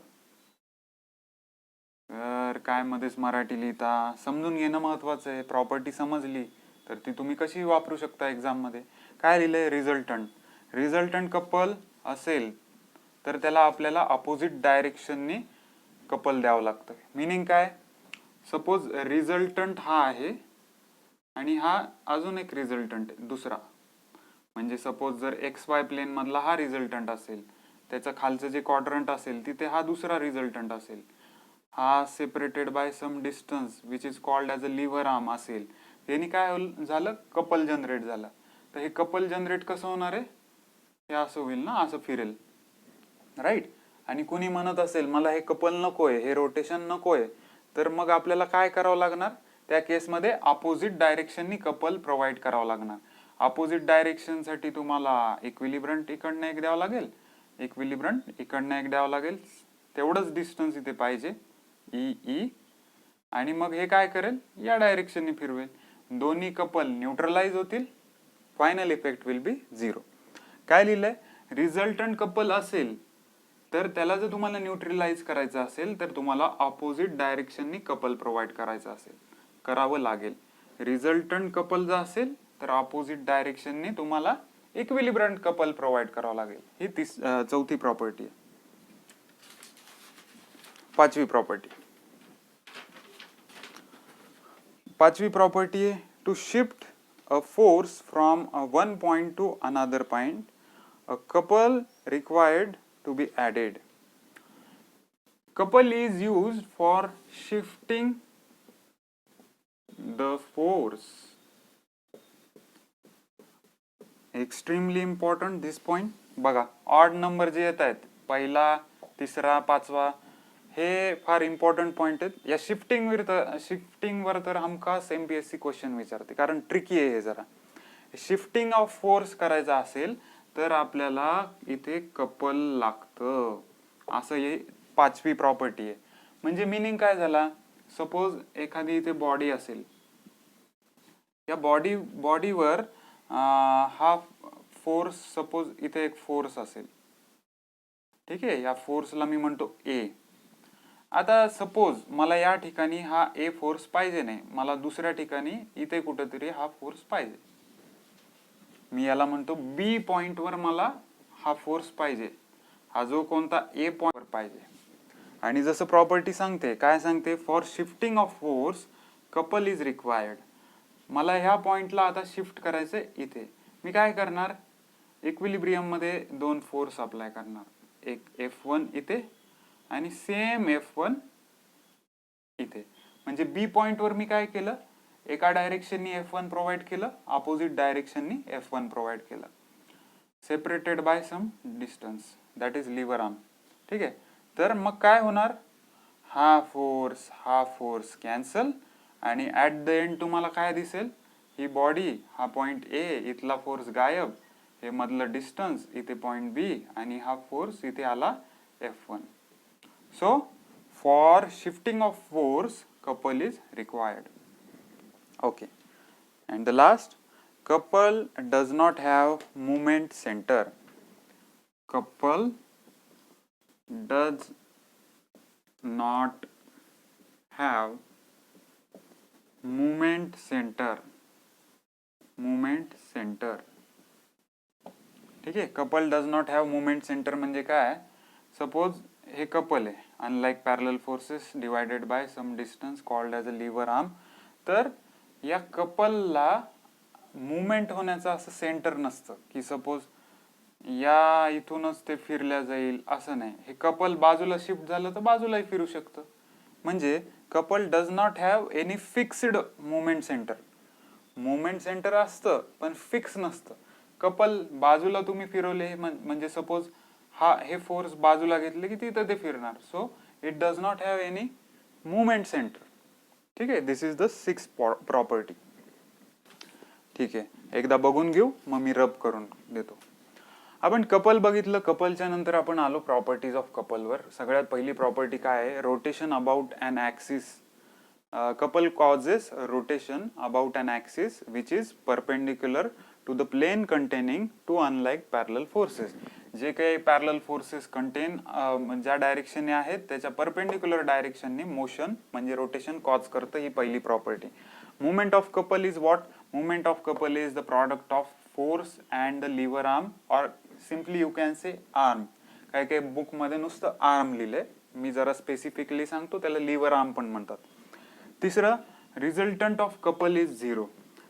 तर काय मध्येच मराठी लिहिता, समजून घेणं महत्वाचं आहे. प्रॉपर्टी समजली तर ती तुम्ही कशी वापरू शकता एक्झाम मध्ये. काय लिहिलंय, रिझल्टंट. रिझल्टंट कपल असेल तर त्याला आपल्याला ऑपोजिट डायरेक्शननी कपल द्यावं लागतं. मिनिंग काय, सपोज रिझल्टंट हा आहे आणि हा अजून एक रिझल्टंट आहे दुसरा. म्हणजे सपोज जर एक्स वाय प्लेन मधला हा रिझल्टंट असेल, त्याचं खालचं जे क्वाड्रंट असेल तिथे हा दुसरा रिझल्टंट असेल, हा separated by some distance which is called as a lever arm असेल, त्यांनी काय झालं, कपल जनरेट झालं. तर हे कपल जनरेट कसं होणार आहे, हे असं होईल ना, असं फिरेल, राईट. आणि कुणी म्हणत असेल मला हे कपल नकोय, हे रोटेशन नकोय, तर मग आपल्याला काय करावं लागणार, त्या केसमध्ये अपोजिट डायरेक्शननी कपल प्रोव्हाइड करावं लागणार. अपोजिट डायरेक्शन साठी तुम्हाला इक्विलिब्रंट इकडनं एक द्यावं लागेल, इक्विलिब्रंट इकडनं एक द्यावं लागेल, तेवढंच डिस्टन्स इथे पाहिजे ई ई. आणि मग हे काय करेल, या डायरेक्शननी फिरवेल, दोन्ही कपल न्यूट्रलाइज होतील, फायनल इफेक्ट विल बी 0. काय लिहिलंय, रिझल्टंट कपल असेल तर त्याला जर तुम्हाला न्यूट्रलाइज करायचं असेल तर तुम्हाला ऑपोजिट डायरेक्शननी कपल प्रोव्हाइड करायचं असेल, करावं लागेल. रिझल्टंट कपल जर असेल तर ऑपोजिट डायरेक्शननी तुम्हाला इक्विलिब्रंट कपल प्रोव्हाइड करावं लागेल. ही चौथी प्रॉपर्टी आहे. पाचवी प्रॉपर्टी आहे to shift a force from one point to another point, a couple required to be added. Couple is used for shifting the force. Extremely important this point. बघा, odd number जे येत आहेत, पहिला, तिसरा, पाचवा, हे फार इम्पॉर्टंट पॉइंट आहेत. या शिफ्टिंगवर तर हमखास MPSC क्वेश्चन विचारते, कारण ट्रिकी आहे हे जरा. शिफ्टिंग ऑफ फोर्स करायचा असेल तर आपल्याला इथे कपल लागतं, असं हे पाचवी प्रॉपर्टी आहे. म्हणजे मिनिंग काय झाला, सपोज एखादी इथे बॉडी असेल, या बॉडीवर हा फोर्स, सपोज इथे एक फोर्स असेल, ठीक आहे, या फोर्सला मी म्हणतो ए. आता सपोज मला या ठिकाणी हा ए फोर्स पाहिजे नाही, मला दुसऱ्या ठिकाणी इथे कुठेतरी हा फोर्स पाहिजे, मी याला म्हणतो बी पॉइंट वर मला हा फोर्स पाहिजे, हा जो कोणता ए पॉइंट वर पाहिजे. आणि जसं प्रॉपर्टी सांगते, काय सांगते, for shifting of force couple is required. मला ह्या पॉइंटला आता शिफ्ट करायचंय इथे, मी काय करणार, इक्विलिब्रियम मध्ये दोन फोर्स अप्लाय करणार, एक F1 इथे आणि सेम F1 इथे. म्हणजे बी पॉइंट वर मी काय केलं, एका डायरेक्शननी F1 प्रोव्हाइड केलं, अपोजिट डायरेक्शननी F1 प्रोव्हाइड केलं, separated by some distance, that is lever arm. ठीक आहे, तर मग काय होणार, हा फोर्स कॅन्सल, आणि ऍट द एंड तुम्हाला काय दिसेल, ही बॉडी, हा पॉइंट ए, इथला फोर्स गायब, हे मधलं डिस्टन्स, इथे पॉइंट बी, आणि हा फोर्स इथे आला F1. So for shifting of force couple is required. Okay, and the last, couple does not have moment center. Couple does not have moment center. ठीक आहे, couple does not have moment centre म्हणजे काय, suppose हे couple आहे, unlike parallel forces divided by some distance called as a lever arm. तर या कपलला movement होण्याचं असं सेंटर नसतं, की सपोज या इथूनच ते फिरल्या जाईल असं नाही. हे कपल बाजूला शिफ्ट झालं तर बाजूलाही फिरू शकतं. म्हणजे couple does not have any fixed movement centre. Movement centre असतं पण फिक्स नसतं. कपल बाजूला तुम्ही फिरवले म्हणजे सपोज हे फोर्स बाजूला घेतले की तिथं ते फिरणार. So it does not have any movement centre. ठीक आहे, this is the 6th property. ठीक आहे, एकदा बघून घेऊ मग मी रब करून देतो. आपण कपल बघितलं, कपलच्या नंतर आपण आलो प्रॉपर्टीज ऑफ कपलवर. सगळ्यात पहिली प्रॉपर्टी काय आहे, rotation about an axis couple causes rotation about an axis which is perpendicular to the plane containing two unlike parallel forces. जे काही पॅरलल फोर्सेस कंटेन ज्या डायरेक्शनने आहेत त्याच्या परपेंडिक्युलर डायरेक्शनने मोशन म्हणजे रोटेशन कॉज करतं, ही पहिली property. Moment of couple is what? Moment of couple is the product of force and the lever arm, or simply you can say arm. काय काय बुक मध्ये नुसतं आर्म लिहिलंय, मी जरा स्पेसिफिकली सांगतो, त्याला लिव्हर आर्म पण म्हणतात. तिसरं, resultant of couple is zero.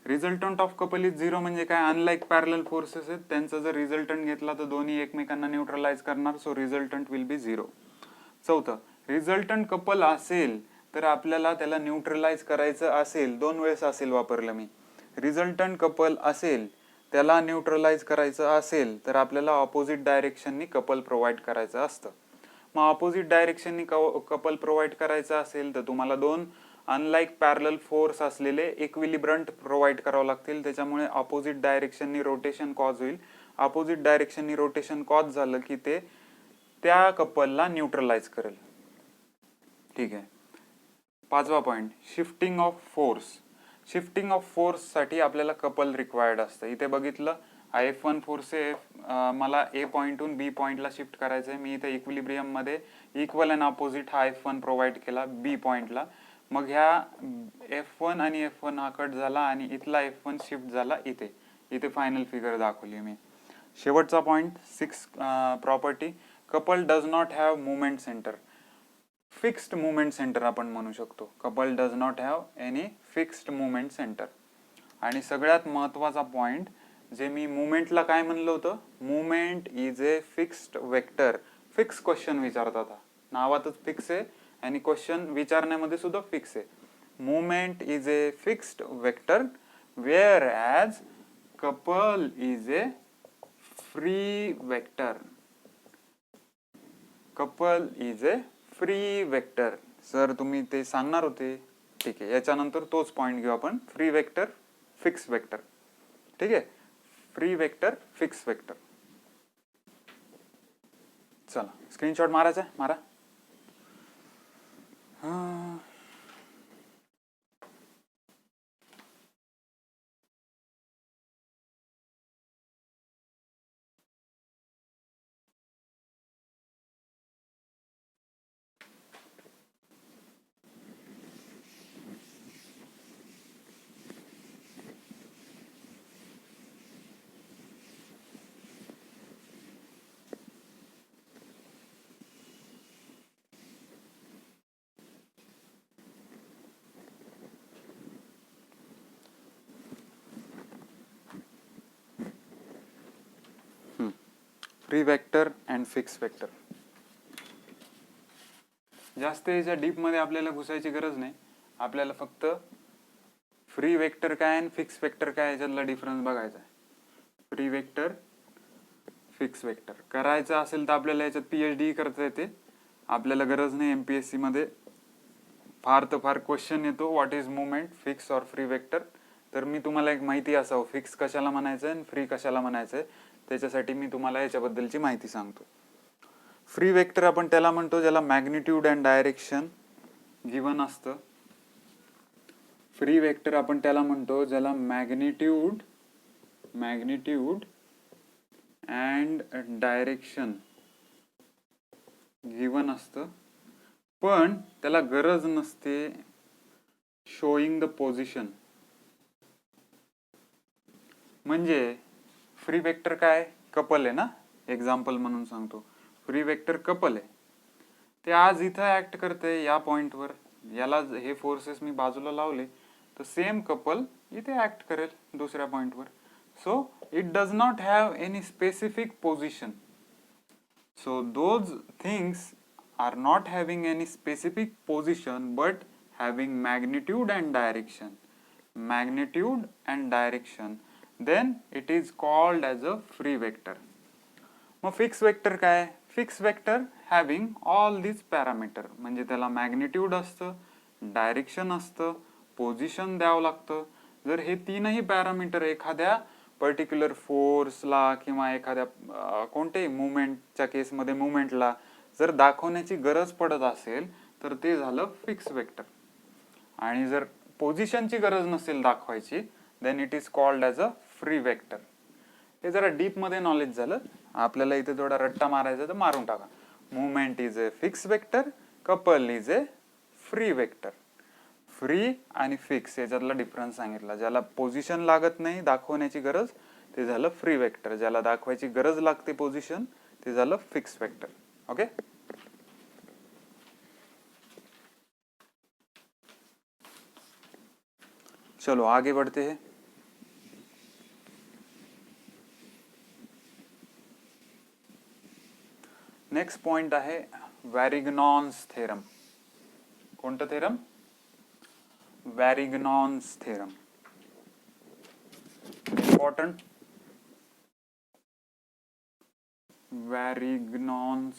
Resultant of couple is zero म्हणजे काय? अनलाईक पॅरलल फोर्सेस आहेत, त्यांचा जर रिझल्टंट घेतला तर दोन्ही एकमेकांना न्यूट्रलाइज करणार, so resultant will be zero. चौथं, रिझल्टंट कपल असेल तर आपल्याला त्याला न्यूट्रलाइज करायचं असेल, 2 वेळेस असेल वापरलं मी. रिझल्टंट कपल असेल, त्याला न्यूट्रलाइज करायचं असेल तर आपल्याला ऑपोजिट डायरेक्शननी कपल प्रोव्हाइड करायचं असतं. मग ऑपोजिट डायरेक्शननी कपल प्रोव्हाइड करायचं असेल तर तुम्हाला 2 अनलाईक पॅरलल फोर्स असलेले इक्विलिब्रंट प्रोव्हाइड करावं लागतील, त्याच्यामुळे ऑपोजिट डायरेक्शननी रोटेशन कॉज होईल. ऑपोजिट डायरेक्शननी रोटेशन कॉज झालं की ते त्या कपलला न्यूट्रलाइज करेल. ठीक आहे. 5वा point, shifting of force. Shifting of force साठी आपल्याला कपल रिक्वायर्ड असतं. इथे बघितलं, F1 फोर्स आहे, मला A पॉइंटहून B पॉइंटला शिफ्ट करायचंय. मी इथे इक्विलिब्रियम मध्ये इक्वल अँड ऑपोजिट हा F1 प्रोव्हाइड केला B पॉइंटला. मग ह्या F1 आणि F1 हा कट झाला आणि इथला F1 शिफ्ट झाला इथे. इथे फायनल फिगर दाखवली मी. शेवटचा point 6 property, couple does not have moment centre. Fixed movement centre आपण म्हणू शकतो. Couple does not have any fixed movement centre. आणि सगळ्यात महत्वाचा पॉइंट, जे मी मुवमेंटला काय म्हणलं होतं, movement is a fixed vector. Fix question विचारतात, नावातच फिक्स आहे आणि क्वेश्चन विचारण्यामध्ये सुद्धा फिक्स आहे. Movement is a fixed vector wear as couple is a free vector. Couple is a free vector. Sir तुम्ही ते सांगणार होते, ठीक आहे, याच्यानंतर तोच पॉइंट घेऊ आपण. Free vector, fix vector. ठीक आहे, फ्री वेक्टर, फिक्स वेक्टर. चला स्क्रीनशॉट मारायचा, मारा. Free vector and fix vector. जास्त याच्या डीप मध्ये आपल्याला घुसायची गरज नाही, आपल्याला फक्त फ्री वेक्टर काय आणि फिक्स वेक्टर काय याच्यातला डिफरन्स बघायचा आहे. फ्री वेक्टर, फिक्स वेक्टर करायचं असेल तर आपल्याला याच्यात PhD करता येते. आपल्याला गरज नाही, MPSC मध्ये फार तर फार क्वेश्चन येतो, व्हॉट इज मुवमेंट, फिक्स और फ्री वेक्टर. तर मी तुम्हाला एक माहिती असावं, फिक्स कशाला म्हणायचं आणि फ्री कशाला म्हणायचंय, त्याच्यासाठी मी तुम्हाला याच्याबद्दलची माहिती सांगतो. फ्री वेक्टर आपण त्याला म्हणतो ज्याला मॅग्निट्यूड अँड डायरेक्शन गिवन असतं. फ्री वेक्टर आपण त्याला म्हणतो ज्याला मॅग्निट्यूड अँड डायरेक्शन गिवन असतं, पण त्याला गरज नसते शोईंग द पोझिशन. म्हणजे फ्री वेक्टर काय, कपल आहे ना, एक्झाम्पल म्हणून सांगतो. फ्री वेक्टर कपल आहे, ते आज इथं ऍक्ट करते या पॉइंटवर, याला हे फोर्सेस मी बाजूला लावले तर सेम कपल इथे ऍक्ट करेल दुसऱ्या पॉइंटवर. So it does not have any specific position. So those things are not having any specific position but having magnitude and direction. Magnitude and direction, then it is called as a free vector. मग fix vector काय, fix vector having all these parameter, म्हणजे त्याला magnitude असतं, direction असतं, position द्यावं लागतं. जर हे तीनही पॅरामीटर एखाद्या पर्टिक्युलर फोर्सला किंवा एखाद्या कोणत्याही मुवमेंटच्या केसमध्ये मुवमेंटला जर दाखवण्याची गरज पडत असेल तर ते झालं फिक्स वेक्टर. आणि जर पोझिशनची गरज नसेल दाखवायची then it is called as a free vector. हे जरा डीप मध्ये नॉलेज झालं, आपल्याला इथे थोडा रट्टा मारायचा तर मारून टाका. Movement is a fix vector, couple is a free vector. Free आणि फिक्स याच्यातला डिफरन्स सांगितला. ज्याला पोझिशन लागत नाही दाखवण्याची गरज ते झालं फ्री वेक्टर, ज्याला दाखवायची गरज लागते पोझिशन ते झालं फिक्स वेक्टर. ओके, चलो आगे बढ़ते हैं. नेक्स्ट पॉइंट आहे वॅरिग्नॉन्स थेरम. कोणतं थेरम? वॅरिग्नॉन्स थेरम. इम्पॉर्टंट. वॅरिग्नॉन्स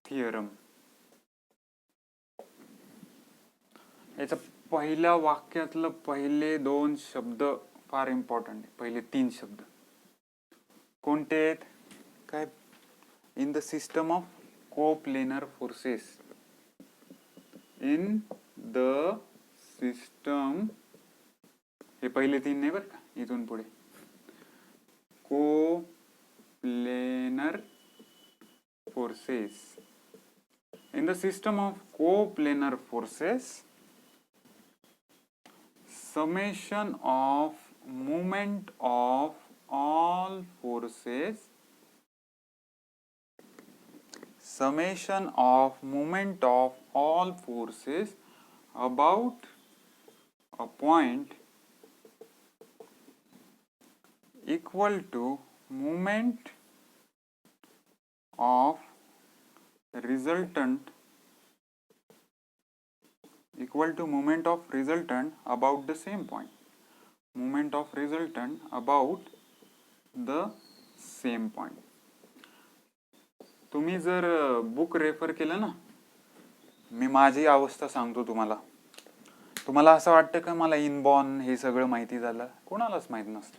थिअरम. याच्या पहिल्या वाक्यातलं पहिले 2 शब्द फार इम्पॉर्टंट आहे. पहिले 3 शब्द कोणते आहेत? काय? In the system of coplanar forces. In the system, हे पहिले 3 नाही बरं का, इथून पुढे coplanar forces. In the system of coplanar forces, summation of moment of all forces, summation of moment of all forces about a point equal to moment of resultant equal to moment of resultant about the same point. Moment of resultant about the same point. तुम्ही जर book refer केलं ना, मी माझी अवस्था सांगतो तुम्हाला, तुम्हाला असं वाटतं का मला इनबॉर्न हे सगळं माहिती झालं? कोणालाच माहित नसतं.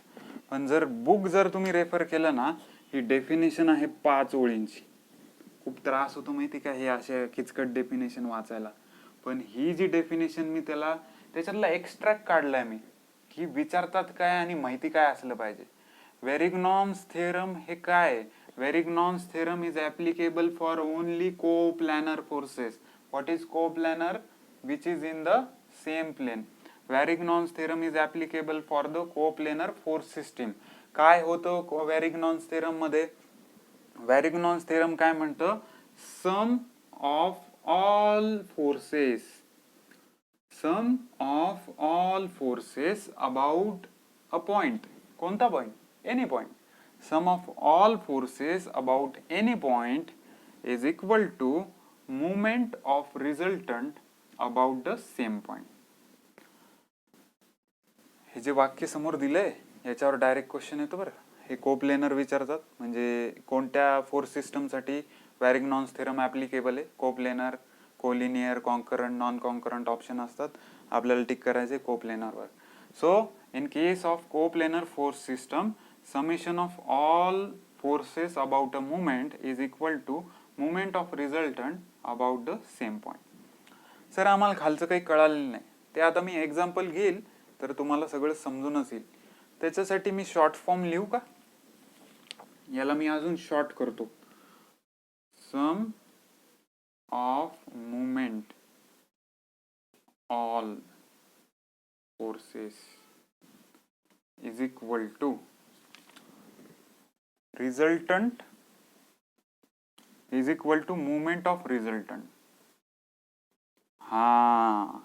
पण जर बुक जर तुम्ही रेफर केलं ना, ही डेफिनेशन आहे 5 ओळींची. खूप त्रास होतो माहिती का हे असे किचकट डेफिनेशन वाचायला. पण ही जी डेफिनेशन मी त्याच्यातला एक्स्ट्रॅक्ट काढलाय मी, की विचारतात काय आणि माहिती काय असलं पाहिजे. वेरिग्नॉन्स थेरम हे काय? Varignon's theorem is applicable for only coplanar forces. What is coplanar? Which is in the same plane. Varignon's theorem is applicable for the coplanar force system. काय होतं वेरिग्नॉन्स थेरम मध्ये? वेरिग्नॉन्स थेरम काय म्हणतं? Sum of all forces, sum of all forces about a point. कोणता पॉइंट? Any point. Sum of all forces about any point is equal to movement of resultant about the same point. हे जे वाक्य समोर दिलंय याच्यावर डायरेक्ट क्वेश्चन येतो बरं. हे कोप्लेनर विचारतात, म्हणजे कोणत्या फोर्स सिस्टमसाठी वेरिग्नॉन्स थेरम ऍप्लिकेबल आहे. Coplanar, collinear, concurrent, non concurrent option असतात. आपल्याला टिक करायचे कोप्लेनरवर. So in case of coplanar force system, summation of all forces about a movement is equal to movement of resultant about the same point. Sir आम्हाला खालचं काही कळालेलं नाही, ते आता मी एक्झाम्पल घेईल तर तुम्हाला सगळं समजूनच येईल. त्याच्यासाठी मी शॉर्ट फॉर्म लिहू का? याला मी अजून शॉर्ट करतो. Sum of movement all forces is equal to resultant is equal to movement of resultant. हा,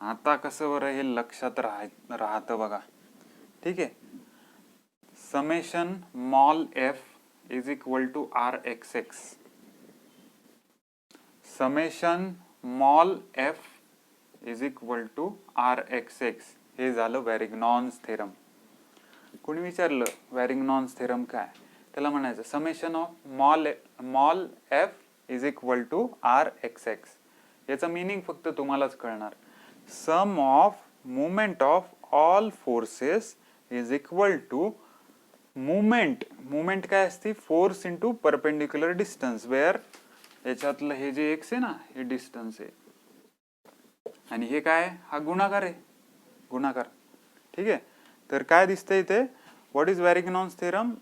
आता कसं बरं हे लक्षात राहतं बघा. ठीक आहे. समेशन मॉल F is equal to R X X. Summation मॉल F is equal to R X X. हे झालं वेरिग्नॉन्स थेरम. कोणी विचारलं वेरिग्नॉन्स थेरम काय, त्याला म्हणायचं summation of mall F is equal to R X X. याचं मिनिंग फक्त तुम्हालाच कळणार. Sum of movement of all forces is equal to movement काय असते? Force into perpendicular distance, where याच्यातलं हे जे एक्स आहे ना हे डिस्टन्स आहे, आणि हे काय, हा गुणाकार आहे, गुणाकार. ठीक आहे. तर काय दिसतंय इथे, what is Varignon's theorem?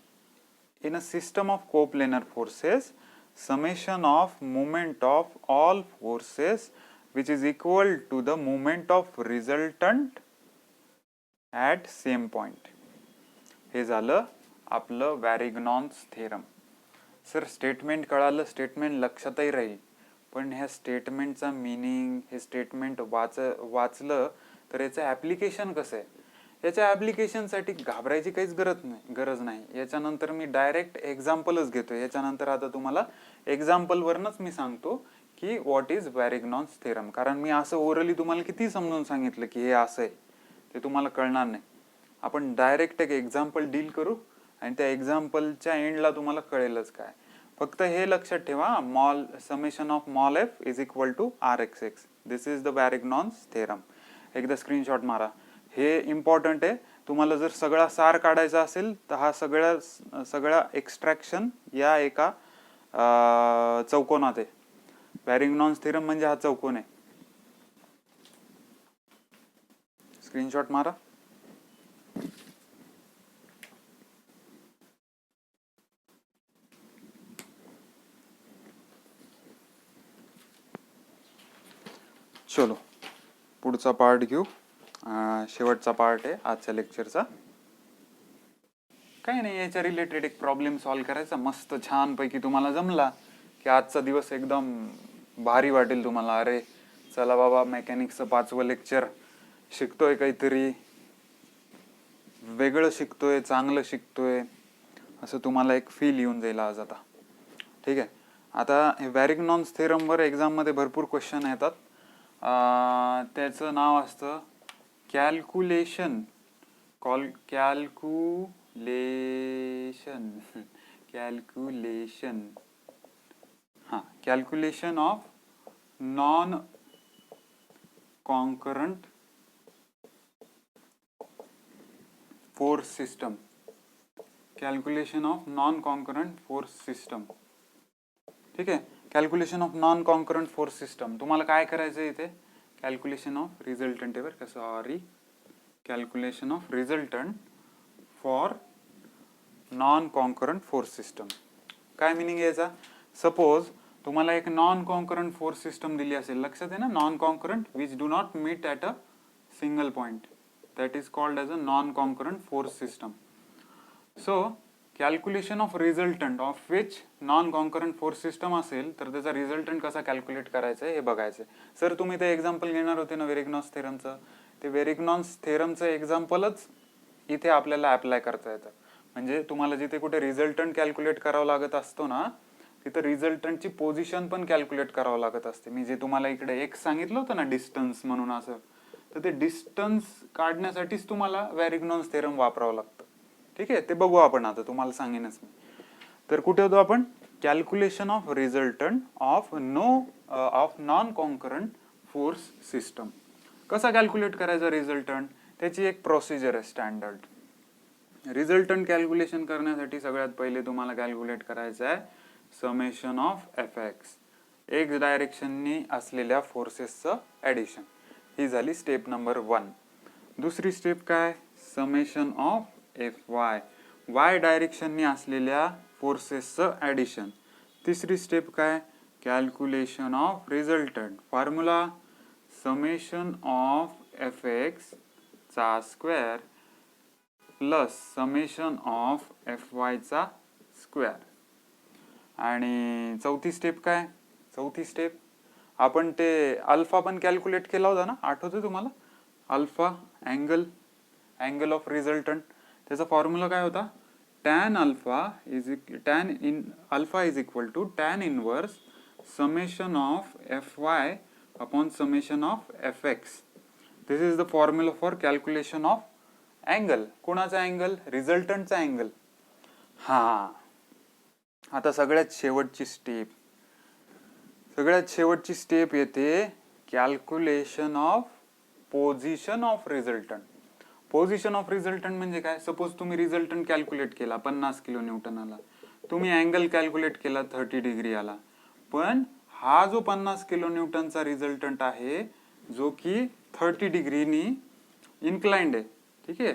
In a system of coplanar forces summation of moment of all forces which is equal to the moment of resultant at same point. हे झालं आपलं वॅरिग्नॉन्स थेरम. सर स्टेटमेंट कळालं, स्टेटमेंट लक्षातही राहील, पण ह्या स्टेटमेंटचा meaning, हे statement वाचलं तर याचं ॲप्लिकेशन कसं आहे, याच्या ॲप्लिकेशनसाठी घाबरायची काहीच गरज नाही. याच्यानंतर मी डायरेक्ट एक्झाम्पलच घेतो. याच्यानंतर आता तुम्हाला एक्झाम्पलवरनच मी सांगतो की व्हॉट इज वॅरिग्नॉन्स थेरम. कारण मी असं ओरली तुम्हाला किती समजून सांगितलं की हे असं आहे, ते तुम्हाला कळणार नाही. आपण डायरेक्ट एक एक्झाम्पल डील करू आणि त्या एक्झाम्पलच्या एंडला तुम्हाला कळेलच काय. फक्त हे लक्षात ठेवा, mall summation of mall F is equal to R X X. This is the Varignon's theorem. एकदा स्क्रीनशॉट मारा, हे इम्पॉर्टंट आहे. तुम्हाला जर सगळा सार काढायचा असेल तर हा सगळा एक्स्ट्रॅक्शन या एका चौकोनात आहे. वॅरिग्नॉन्स थेरम म्हणजे हा चौकोन आहे. स्क्रीनशॉट मारा. चलो पुढचा पार्ट घेऊ. शेवटचा पार्ट आहे आजच्या लेक्चरचा. काही नाही, याच्या रिलेटेड एक प्रॉब्लेम सॉल्व्ह करायचा. मस्त छानपैकी तुम्हाला जमला की आजचा दिवस एकदम भारी वाटेल तुम्हाला. अरे चला बाबा, मेकॅनिक्सचं 5वं लेक्चर शिकतोय, काहीतरी वेगळं शिकतोय, चांगलं शिकतोय, असं तुम्हाला एक फील येऊन जाईल आज आता. ठीक आहे. आता वॅरिग्नॉन्स थेरमवर एक्झाममध्ये भरपूर क्वेश्चन येतात. त्याचं नाव असतं calculation calculation of non concurrent force system. Calculation of non concurrent force system. ठीक आहे. Calculation of non concurrent force system. तुम्हाला काय करायचं आहे इथे, कॅल्क्युलेशन ऑफ रिझल्टंट आहे बरं का, sorry, calculation of resultant for non concurrent force system. काय मिनिंग याचा? सपोज तुम्हाला एक नॉन कॉन्करंट फोर्स सिस्टम दिली असेल, लक्षात आहे ना, non concurrent which do not meet at a single point, that is called as a non concurrent force system. So calculation of resultant of which non concurrent force system असेल तर त्याचा resultant कसा calculate करायचा हे बघायचं. Sir तुम्ही ते example घेणार होते ना वॅरिग्नॉन्स थेरमचं, ते वॅरिग्नॉन्स थेरमचं एक्झाम्पलच इथे आपल्याला अप्लाय करता येतं. म्हणजे तुम्हाला जिथे कुठे रिझल्टंट कॅल्क्युलेट करावं लागत असतो ना, तिथं रिझल्टंटची पोझिशन पण कॅल्क्युलेट करावं लागत असते. मी जे तुम्हाला इकडे एक सांगितलं होतं ना डिस्टन्स म्हणून असं, तर ते डिस्टन्स काढण्यासाठीच तुम्हाला वॅरिग्नॉन्स थेरम वापरावं लागतं. ठीक आहे, ते बघू आपण आता, तुम्हाला सांगेनच मी. तर कुठे होतो आपण, calculation of resultant of non concurrent force system. कसा कॅल्क्युलेट करायचा रिझल्टंट, त्याची एक प्रोसिजर आहे स्टँडर्ड. रिझल्टंट कॅल्क्युलेशन करण्यासाठी सगळ्यात पहिले तुम्हाला कॅल्क्युलेट करायचं आहे summation of F X, X डायरेक्शननी असलेल्या फोर्सेसचं ॲडिशन. ही झाली स्टेप नंबर 1. दुसरी स्टेप काय, summation of F Y, Y डायरेक्शननी असलेल्या फोर्सेसचं ॲडिशन. तिसरी स्टेप काय, calculation of resultant. Formula summation of F X चा square plus summation of F Y चा स्क्वेअर. आणि चौथी स्टेप काय, चौथी स्टेप आपण ते अल्फा पण कॅल्क्युलेट केला होता ना, आठवतं तुम्हाला, अल्फा अँगल ऑफ रिझल्टंट. त्याचा फॉर्म्युला काय होता, tan alpha is equal to tan inverse summation of F Y upon summation of F X. This is the formula for calculation of angle. कोणाचा अँगल, रिझल्टंटचा अँगल. हा, आता सगळ्यात शेवटची step येते calculation of position of resultant. Position of resultant म्हणजे काय, suppose तुम्ही रिझल्टंट कॅल्क्युलेट केला 50 किलो न्यूटन आला, तुम्ही अँगल कॅल्क्युलेट केला 30 डिग्री आला, पण हा जो 50 किलो न्यूटनचा रिझल्टंट आहे जो की 30 डिग्रीनी इन्क्लाइंड आहे. ठीक आहे,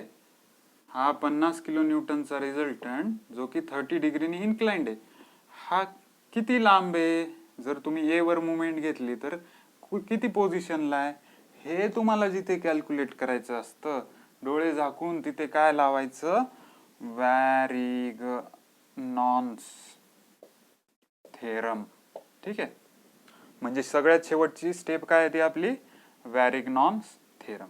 हा 50 किलो न्यूटनचा रिझल्टंट जो की 30 डिग्रीनी इन्क्लाइंड आहे, हा किती लांब आहे? जर तुम्ही ए वर मुवमेंट घेतली तर किती पोझिशनला आहे हे तुम्हाला जिथे कॅल्क्युलेट करायचं असतं. डोळे झाकून तिथे काय लावायचं? वॅरिग्नॉन्स थेरम. ठीक आहे, म्हणजे सगळ्यात शेवटची स्टेप काय आहे ती आपली वॅरिग्नॉन्स थेरम.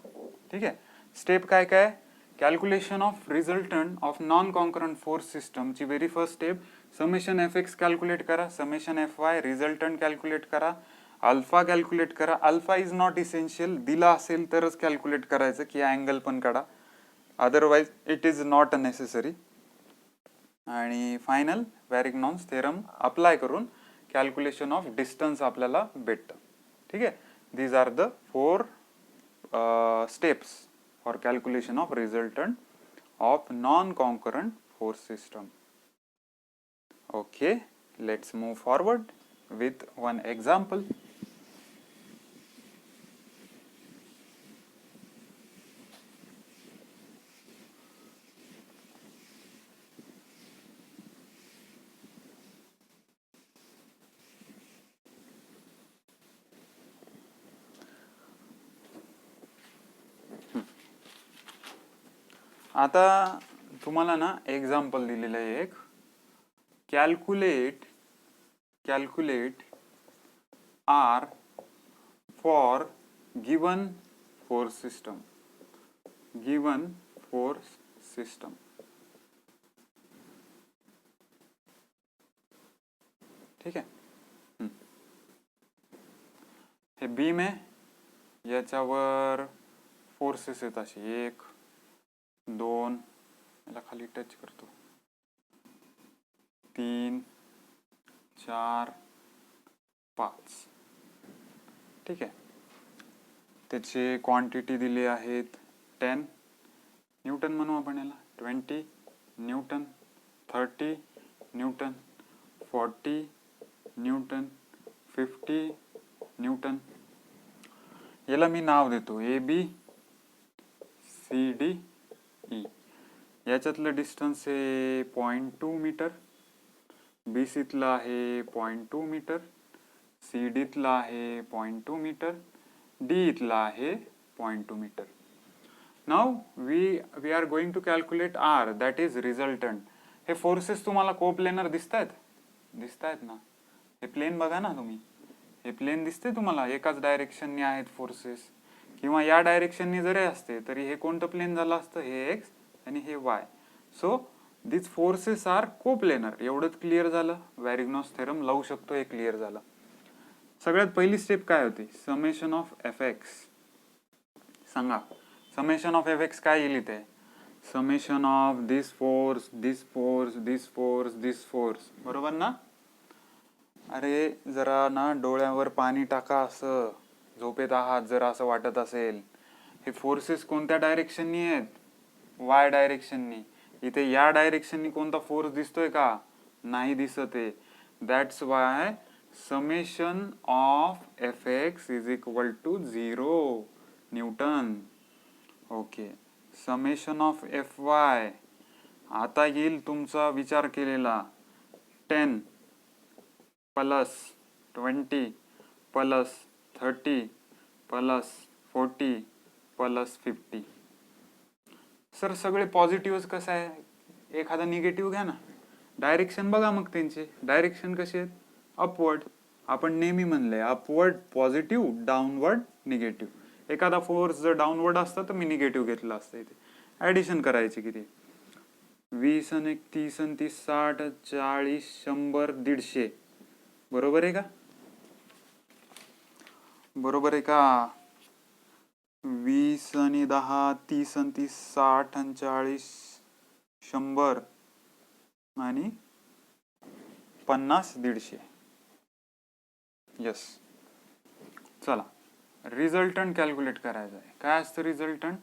ठीक आहे, स्टेप काय काय? Calculation of resultant of non concurrent force system ची very first step, summation F X calculate करा, summation F Y resultant calculate करा, अल्फा कॅल्क्युलेट करा. अल्फा इज नॉट इसेन्शियल, दिला असेल तरच कॅल्क्युलेट करायचं की अँगल पण काढा, otherwise it is not necessary. आणि फायनल वॅरिग्नॉन्स थेरम अप्लाय करून कॅल्क्युलेशन ऑफ डिस्टन्स आपल्याला भेटतं. ठीक आहे, these are the 4 steps for calculation of resultant of non concurrent force system. Okay, let's move forward with one example. आता तुम्हाला ना example दिलेलं आहे एक, calculate R for given force system. ठीक आहे, हे बीम आहे, याच्यावर फोर्सेस आहेत अशी 1 2, याला खाली टच करतो, 3 4 5. ठीक आहे, त्याचे क्वांटिटी दिली आहेत 10 न्यूटन म्हणू आपण याला, 20 न्यूटन, 30 न्यूटन, 40 न्यूटन, 50 न्यूटन. याला मी नाव देतो A B C D E. याच्यातलं डिस्टन्स आहे 0.2 मीटर, बी सीतला आहे 0.2 मीटर, सी डीतला आहे 0.2 मीटर, डी इथला आहे 0.2 metre. Now we are going to calculate R, that is resultant. हे फोर्सेस तुम्हाला कोप्लेनर दिसतायत ना? हे प्लेन बघा ना तुम्ही, हे प्लेन दिसते तुम्हाला, एकाच डायरेक्शनने आहेत फोर्सेस, किंवा या डायरेक्शनने जरी असते तरी हे कोणतं प्लेन झालं असतं? हे एक्स आणि हे Y. So this forces are coplanar. एवढंच क्लिअर झालं, वॅरिग्नॉस थेरम लावू शकतो, हे क्लिअर झालं. सगळ्यात पहिली स्टेप काय होती? Summation of F x. सांगा, समेशन ऑफ एफ एक्स काय येईल इथे? Summation of this force, this force, this force, this force. बरोबर ना? अरे जरा ना डोळ्यावर पाणी टाका, असं झोपेत आहात जर असं वाटत असेल. हे फोर्सेस कोणत्या डायरेक्शननी आहेत? वाय डायरेक्शननी. इथे या डायरेक्शननी कोणता फोर्स दिसतोय का? नाही दिसत आहे. That's why summation of F X is equal to 0 newton. Okay, summation of F Y आता येईल तुमचा विचार केलेला 10 plus 20 plus 30 plus 40 plus 50. Sir सगळे पॉझिटिव्हच कसं आहे? एखादा निगेटिव्ह घ्या ना. डायरेक्शन बघा मग त्यांचे, डायरेक्शन कसे आहेत? अपवर्ड. आपण नेहमी म्हणलंय अपवर्ड पॉझिटिव्ह, डाऊनवर्ड निगेटिव्ह. एखादा फोर्स जर डाऊनवर्ड असता तर मी निगेटिव्ह घेतला असता. इथे ऍडिशन करायची किती? 20 आणि 1 30 आणि 30 60 40 100 150. बरोबर आहे का? बरोबर आहे का? 20 आणि 10 30 आणि 30 60 आणि 40 100 आणि 50 150. यस. चला, रिझल्टंट कॅल्क्युलेट करायचं आहे. काय असतं रिझल्टंट?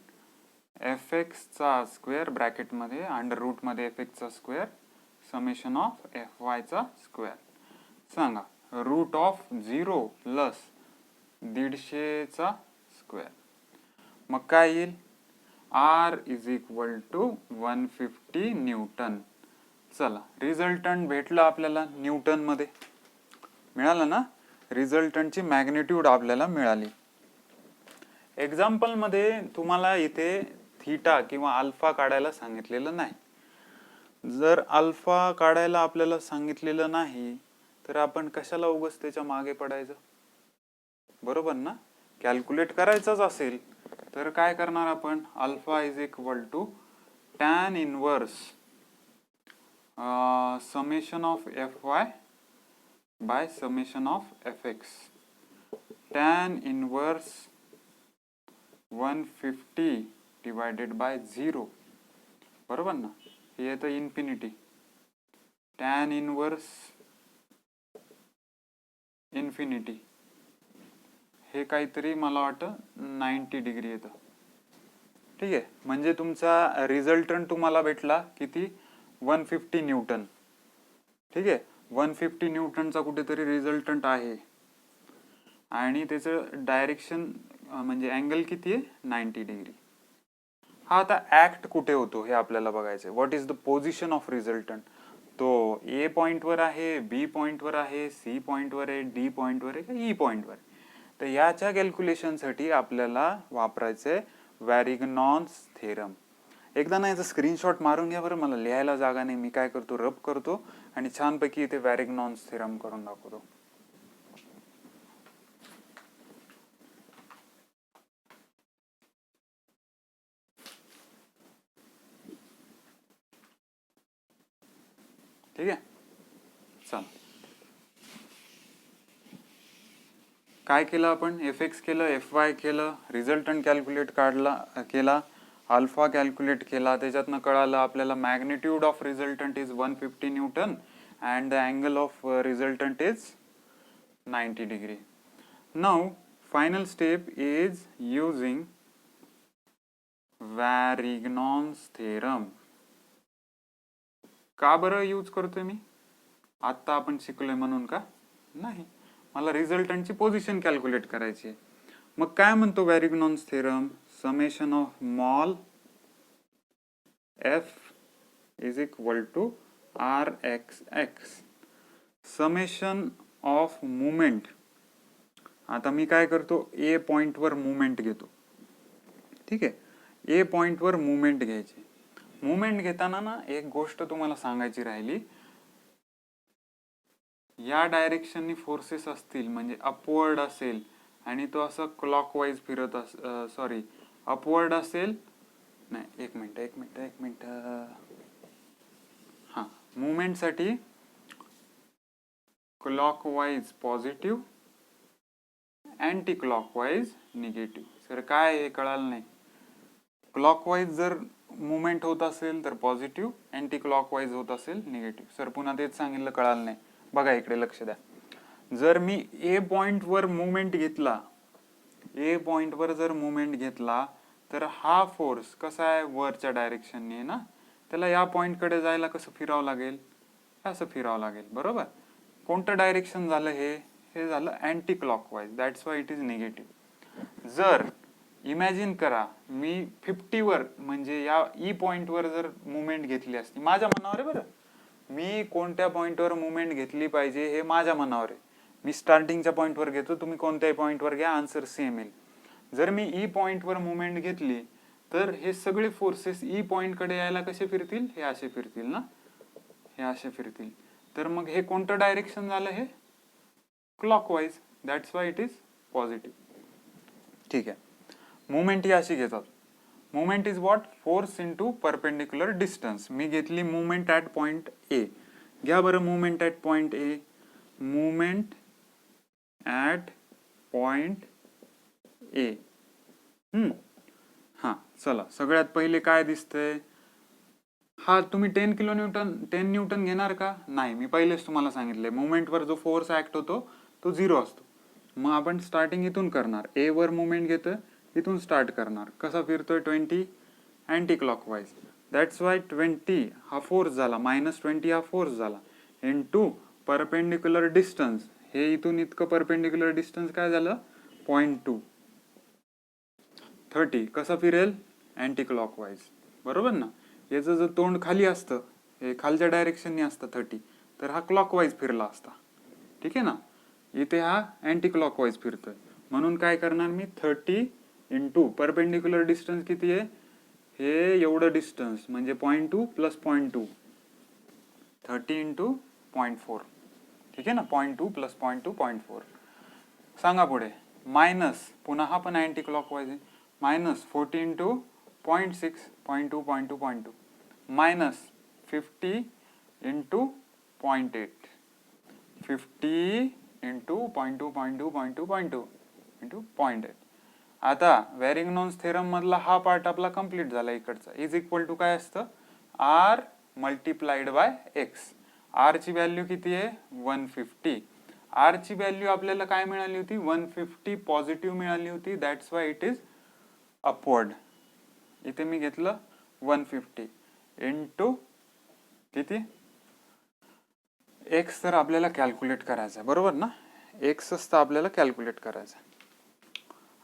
एफ एक्सचा स्क्वेअर ब्रॅकेटमध्ये अंडर रूटमध्ये एफ एक्सचा स्क्वेअर समेशन ऑफ एफ वायचा स्क्वेअर. सांगा, रूट ऑफ 0 प्लस 150चा स्क्वेअर. मग काय येईल, R is equal to 150 newton. चला, रिझल्टंट भेटलं आपल्याला न्यूटन मध्ये, मिळालं ना. रिझल्टंटची मॅग्निट्यूड आपल्याला मिळाली. एक्झाम्पल मध्ये तुम्हाला इथे थीटा किंवा अल्फा काढायला सांगितलेलं नाही. जर अल्फा काढायला आपल्याला सांगितलेलं नाही तर आपण कशाला उगाच त्याच्या मागे पडायचं, बरोबर ना. कॅल्क्युलेट करायचंच असेल तर काय करणार आपण, alpha is equal to tan inverse summation of F Y by summation of F X. Tan inverse 150 divided by 0, बरोबर ना. हे येतं इन्फिनिटी. टॅन इनवर्स इन्फिनिटी हे काहीतरी मला वाटतं 90 डिग्री येतं. ठीक आहे, म्हणजे तुमचा रिझल्टंट तुम्हाला भेटला किती, 150 न्यूटन. ठीक आहे, 150 न्यूटनचा कुठेतरी रिझल्टंट आहे आणि त्याचं डायरेक्शन म्हणजे अँगल किती आहे, 90 डिग्री. हा आता ऍक्ट कुठे होतो हे आपल्याला बघायचं. What is the position of resultant. तो ए पॉइंटवर आहे, बी पॉइंटवर आहे, सी पॉइंटवर आहे, डी पॉइंटवर आहे का ई पॉइंटवर. तर याच्या कॅल्क्युलेशनसाठी आपल्याला वापरायचंय वॅरिग्नॉन्स थेरम. एकदा ना याचा स्क्रीनशॉट मारून घ्या बरं, मला लिहायला जागा नाही. मी काय करतो, रब करतो आणि छानपैकी इथे वॅरिग्नॉन्स थेरम करून दाखवतो. ठीक आहे, चला. काय केलं आपण, एफ एक्स केलं, एफ वाय केलं, रिझल्टंट कॅल्क्युलेट केला, अल्फा कॅल्क्युलेट केला. त्याच्यातनं कळालं आपल्याला magnitude of resultant is 150 newton and the angle of resultant is 90 degree. Now final step is using Varignon's theorem. का बरं यूज करतोय मी, आता आपण शिकलोय म्हणून का, नाही, मला रिझल्टंटची पोझिशन कॅल्क्युलेट करायची आहे. मग काय म्हणतो Varignon's theorem, summation of mall F is equal to R X X. Summation of movement. आता मी काय करतो, ए पॉइंटवर मुवमेंट घेतो. ठीक आहे, ए पॉइंटवर मुवमेंट घ्यायची. मुवमेंट घेताना ना एक गोष्ट तुम्हाला सांगायची राहिली, या डायरेक्शननी फोर्सेस असतील म्हणजे अपवर्ड असेल आणि तो असं क्लॉकवाईज फिरत सॉरी अपवर्ड असेल, नाही एक मिनिट हा, मुवमेंटसाठी clockwise positive, anti clockwise negative. Sir काय हे कळालं नाही. क्लॉकवाईज जर मुवमेंट होत असेल तर पॉझिटिव्ह, अँटी क्लॉकवाईज होत असेल निगेटिव्ह. सर पुन्हा तेच सांगितलं, कळालं नाही. बघा इकडे लक्ष द्या. जर मी ए पॉइंटवर मुवमेंट घेतला, ए पॉइंटवर जर मुवमेंट घेतला तर हा फोर्स कसा आहे, वरच्या डायरेक्शनने ना, त्याला या पॉइंटकडे जायला कसं फिरावं लागेल, असं फिरावं लागेल, बरोबर. कोणतं डायरेक्शन झालं हे झालं anti clockwise, that's why it is negative. जर इमॅजिन करा मी 50 वर म्हणजे या ई पॉइंटवर जर मुवमेंट घेतली असती, माझ्या मनावर आहे बरं, मी कोणत्या पॉइंटवर मुवमेंट घेतली पाहिजे हे माझ्या मनावर आहे. मी स्टार्टिंगच्या पॉइंटवर घेतो, तुम्ही कोणत्याही पॉइंटवर घ्या, आन्सर सेम येईल. जर मी ई पॉइंटवर मुवमेंट घेतली तर हे सगळे फोर्सेस ई पॉइंटकडे यायला कसे फिरतील, हे असे फिरतील ना, हे असे फिरतील. तर मग हे कोणतं डायरेक्शन झालं, हे clockwise, that's why it is positive. ठीक आहे, मुवमेंट ही अशी घेतात. Movement is what, force into perpendicular distance. मी घेतली मुवमेंट ॲट पॉइंट ए. घ्या बरं movement at point A. Movement at point A. हा, चला सगळ्यात पहिले काय दिसतंय, हा तुम्ही 10 न्यूटन घेणार का, नाही. मी पहिलेच तुम्हाला सांगितलंय मुवमेंटवर जो फोर्स ऍक्ट होतो तो 0 असतो. मग आपण स्टार्टिंग इथून करणार, ए वर मुवमेंट घेतोय, इथून स्टार्ट करणार. कसा फिरतोय, 20 अँटी क्लॉकवाईज. दॅट्स वाय 20 हा फोर्स झाला, -20 हा फोर्स झाला, इनटू परपेंडिक्युलर डिस्टन्स. हे इथून इतकं परपेंडिक्युलर डिस्टन्स काय झालं, 0.2. 30 कसं फिरेल? अँटी क्लॉकवाईज, बरोबर ना. याचं जर तोंड खाली असतं, हे खालच्या डायरेक्शनने असतं 30, तर हा क्लॉकवाईज फिरला असता. ठीक आहे ना. इथे हा अँटी क्लॉकवाईज फिरतोय, म्हणून काय करणार मी? 30 इंटू परपेंडिक्युलर डिस्टन्स किती आहे? हे एवढं डिस्टन्स म्हणजे 0.2 प्लस 0.2, 30 इंटू 0.4. ठीक आहे ना. 0.2 प्लस 0.2 0.4. सांगा पुढे. मायनस, पुन्हा हा पण अँटी क्लॉकवाईज आहे. Minus 40 into 0.6, 0.2 0.2 0.2, minus 50 into 0.8, 50 into 0.2 0.2 0.2 0.2 into 0.8. आता वॅरिंग्नॉन्स थेरम मधला हा पार्ट आपला कंप्लीट झाला इकडचा. इज इक्वल टू काय असतं? R multiplied by X. R ची व्हॅल्यू किती आहे? 150. आर ची व्हॅल्यू आपल्याला काय मिळाली होती? 150 पॉझिटिव्ह मिळाली होती. That's why it is upward. इथे मी घेतलं 150 इंटू किती? एक्स तर आपल्याला कॅल्क्युलेट करायचं, बरोबर ना. एक्स तर आपल्याला कॅल्क्युलेट करायचं.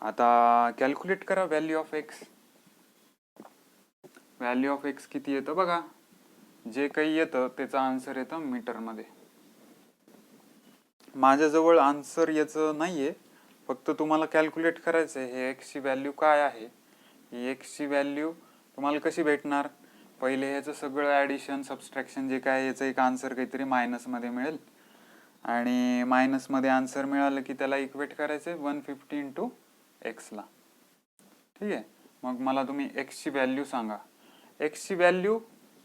आता कॅल्क्युलेट करा value of x. Value of x किती येतं बघा. जे काही येतं त्याचा आन्सर येतं मीटरमध्ये. माझ्याजवळ आन्सर याचं नाहीये, फक्त तुम्हाला कॅल्क्युलेट करायचं आहे. हे एक्सची व्हॅल्यू काय आहे? ही एक्सची व्हॅल्यू तुम्हाला कशी भेटणार? पहिले ह्याचं सगळं ॲडिशन सबस्ट्रॅक्शन जे काय, याचं एक आन्सर काहीतरी मायनसमध्ये मिळेल, आणि मायनसमध्ये आन्सर मिळालं की त्याला इक्वेट करायचं 150 इंटू एक्सला. ठीक आहे. मग मला तुम्ही एक्सची व्हॅल्यू सांगा. एक्सची व्हॅल्यू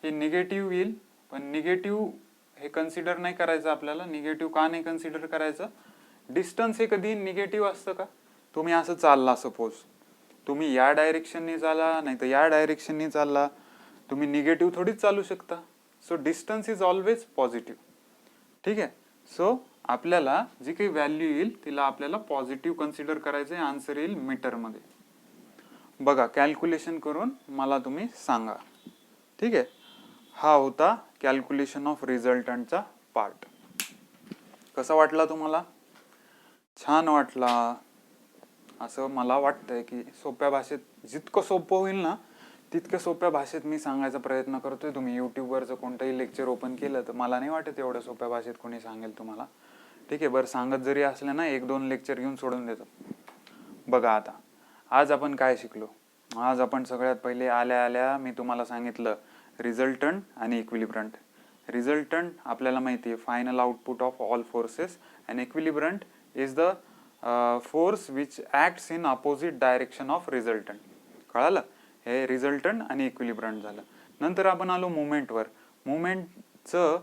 ही निगेटिव्ह येईल, पण निगेटिव्ह हे कन्सिडर नाही करायचं आपल्याला. निगेटिव्ह का नाही कन्सिडर करायचं? डिस्टन्स हे कधी निगेटिव्ह असतं का? तुम्ही असं चालला, सपोज तुम्ही या डायरेक्शनने चाला, नाही तर या डायरेक्शनने चालला, तुम्ही निगेटिव्ह थोडीच चालू शकता. So distance is always positive. ठीक आहे. सो आपल्याला जी काही व्हॅल्यू येईल तिला आपल्याला पॉझिटिव्ह कन्सिडर करायचं आहे. आन्सर येईल मीटरमध्ये. बघा, कॅल्क्युलेशन करून मला तुम्ही सांगा. ठीक आहे. हा होता कॅल्क्युलेशन ऑफ रिझल्टंटचा पार्ट. कसा वाटला तुम्हाला? छान वाटला असं मला वाटतंय की सोप्या भाषेत, जितकं सोपं होईल ना तितक्या सोप्या भाषेत मी सांगायचा प्रयत्न करतोय. तुम्ही यूट्यूबवरचं कोणतंही लेक्चर ओपन केलं तर मला नाही वाटत एवढं सोप्या भाषेत कोणी सांगेल तुम्हाला. ठीक आहे. बरं, सांगत जरी असले ना, 1-2 लेक्चर घेऊन सोडून देतो. बघा, आता आज आपण काय शिकलो? आज आपण सगळ्यात पहिले आल्या आल्या मी तुम्हाला सांगितलं रिझल्टंट आणि इक्विलिब्रंट. रिझल्टंट आपल्याला माहिती आहे, final output of all forces, and equilibrant is the force which acts in opposite direction of resultant. कळालं? हे रिझल्टंट आणि इक्विलिब्रंट झालं. नंतर आपण आलो मुवमेंटवर. मुवमेंटचं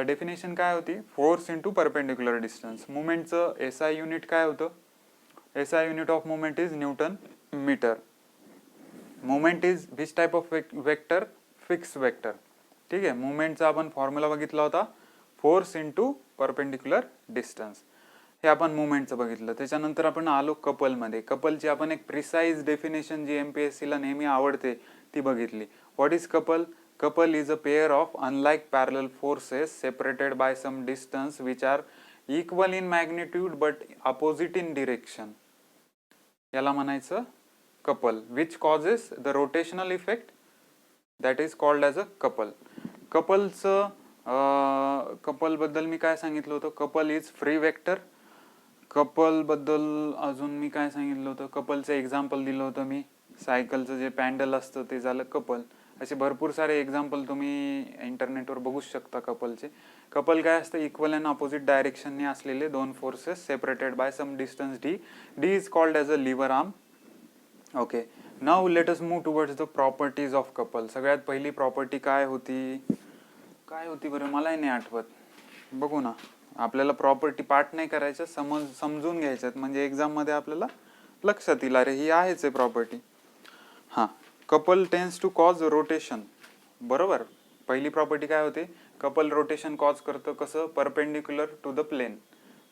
डेफिनेशन काय होती? Force into perpendicular distance. मुवमेंटचं एसआय युनिट काय होतं? SI unit of movement is Newton meter. Movement is which type of vector? Fixed vector. ठीक आहे. मुवमेंटचा आपण फॉर्म्युला बघितला होता, फोर्स इंटू परपेंडिक्युलर डिस्टन्स. हे आपण मुवमेंटचं बघितलं. त्याच्यानंतर आपण आलो कपलमध्ये. कपलची आपण एक प्रिसाइज डेफिनेशन जी MPSC ला नेहमी आवडते ती बघितली. What is couple? Couple is a pair of unlike parallel forces separated by some distance which are equal in magnitude but opposite in direction. याला म्हणायचं couple. Which causes the rotational effect, that is called as a couple. Coupleचं couple बद्दल मी काय सांगितलं होतं? couple is free vector. couple बद्दल अजून मी काय सांगितलं होतं? coupleचं एक्झाम्पल दिलं होतं मी. सायकलचं जे पॅन्डल असतं ते झालं couple. असे भरपूर सारे एक्झाम्पल तुम्ही इंटरनेटवर बघू शकता कपलचे. कपल काय असतं? इक्वल अँड अपोजिट डायरेक्शनने असलेले दोन forces separated by some distance D. D is called as a lever arm. Okay. Now let us move towards the properties of couple. सगळ्यात पहिली प्रॉपर्टी काय होती? काय होती बरं? मलाही नाही आठवत. बघू ना. आपल्याला प्रॉपर्टी पाठ नाही करायच्या, समजून घ्यायच्यात, म्हणजे एक्झाममध्ये आपल्याला लक्षात येईल, अरे ही आहेच आहे प्रॉपर्टी. हां, couple tends to cause rotation. बरोबर. पहिली प्रॉपर्टी काय होते? कपल रोटेशन कॉज करतं. कसं? Perpendicular to the plane.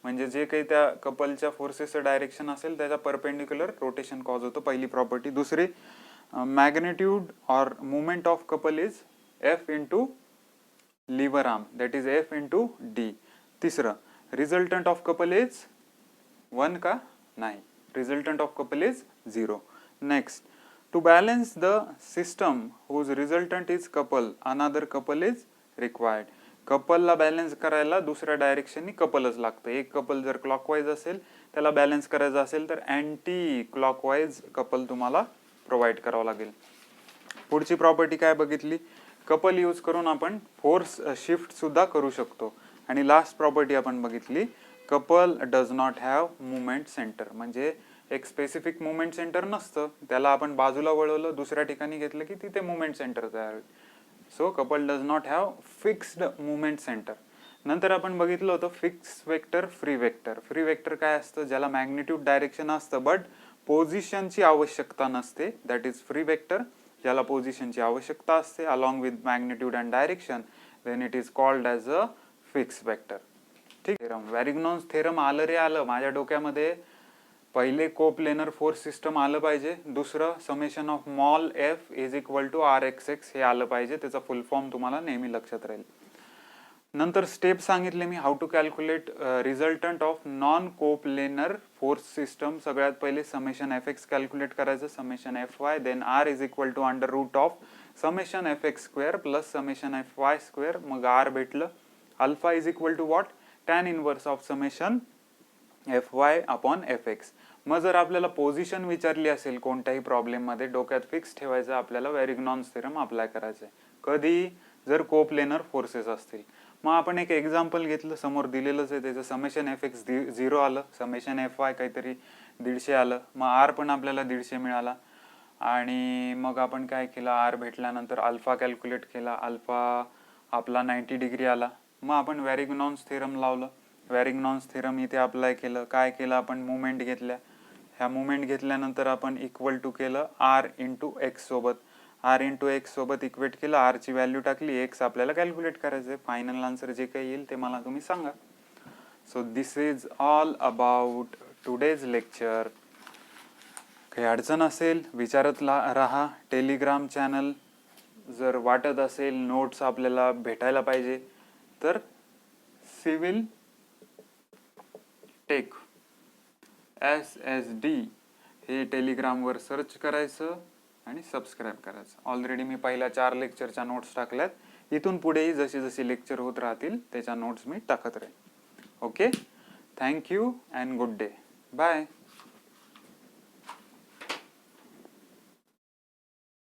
म्हणजे जे काही त्या कपलच्या फोर्सेसचं डायरेक्शन असेल त्याच्या परपेंडिक्युलर रोटेशन कॉज होतं. पहिली प्रॉपर्टी. दुसरी, magnitude or movement of couple is F into lever arm, that is F into D. तिसरं, रिझल्टंट ऑफ कपल इज 1 का? नाही. Resultant of couple is 0. Next, to balance the system whose resultant is couple another couple is required. कपलला balance करायला दुसऱ्या डायरेक्शननी कपलच लागतं. एक couple जर clockwise असेल त्याला बॅलन्स करायचं असेल तर अँटी क्लॉकवाईज कपल तुम्हाला प्रोव्हाइड करावं लागेल. पुढची प्रॉपर्टी काय बघितली, कपल यूज करून आपण फोर्स शिफ्ट सुद्धा करू शकतो. आणि लास्ट प्रॉपर्टी आपण बघितली, couple does not have moment centre. म्हणजे एक स्पेसिफिक मुवमेंट सेंटर नसतं, त्याला आपण बाजूला वळवलं दुसऱ्या ठिकाणी घेतलं की तिथे मुवमेंट सेंटर तयार होईल. So couple does not have fixed movement centre. नंतर आपण बघितलं होतं fix vector, free vector. Free vector काय असतं, ज्याला मॅग्निट्यूड डायरेक्शन असतं बट पोझिशनची आवश्यकता नसते, दॅट इज फ्री वेक्टर. ज्याला पोझिशनची आवश्यकता असते along with magnitude and direction, then it is called as a fix vector. ठीक आहे. वॅरिग्नॉन्स थेरम आलं रे आलं माझ्या डोक्यामध्ये. पहिले कोप्लेनर फोर्स सिस्टम आलं पाहिजे, दुसरं summation of mall F is equal to R X X हे आलं पाहिजे. त्याचा फुल फॉर्म तुम्हाला नेहमी लक्षात राहील. नंतर स्टेप सांगितले मी how to calculate resultant of non coplanar force system. सगळ्यात पहिले समेशन एफ एक्स कॅल्क्युलेट करायचं, summation F Y, then R is equal to under root of summation F X square plus summation F Y square. मग R भेटलं. Alpha is equal to what, tan inverse of summation F Y upon F X. मग जर आपल्याला position विचारली असेल कोणत्याही प्रॉब्लेममध्ये, डोक्यात फिक्स ठेवायचं आपल्याला वॅरिग्नॉन्स थेरम अप्लाय करायचं आहे. कधी, जर कोप्लेनर फोर्सेस असतील. मग आपण एक एक्झाम्पल घेतलं, समोर दिलेलंच आहे त्याचं. समेशन एफ एक्स 0 आलं, समेशन एफ वाय काहीतरी 150 आलं, मग आर पण आपल्याला 150 मिळाला. आणि मग आपण काय केलं, आर भेटल्यानंतर अल्फा कॅल्क्युलेट केला, अल्फा आपला 90 डिग्री आला. मग आपण वॅरिग्नॉन्स थेरम लावलं. वॅरिग्नॉन्स थेरम इथे अप्लाय केलं. काय केलं आपण, मुवमेंट घेतल्या. ह्या मुवमेंट घेतल्यानंतर आपण इक्वल टू केलं आर इंटू एक्स सोबत. आर इंटू एक्स सोबत इक्वेट केलं, आर ची व्हॅल्यू टाकली, एक्स आपल्याला कॅल्क्युलेट करायचं आहे. फायनल आन्सर जे काही येईल ते मला तुम्ही सांगा. So this is all about today's lecture. काही अडचण असेल विचारत राहा. टेलिग्राम चॅनल जर वाटत असेल नोट्स आपल्याला भेटायला पाहिजे तर सिव्हिल टेक SSD हे टेलिग्रामवर सर्च करायचं आणि सबस्क्राईब करायचं. ऑलरेडी मी पहिल्या 4 लेक्चरच्या नोट्स टाकल्यात. इथून पुढेही जसे जसे लेक्चर होत राहतील त्याच्या नोट्स मी टाकत राहीन. Okay, thank you and good day. Bye.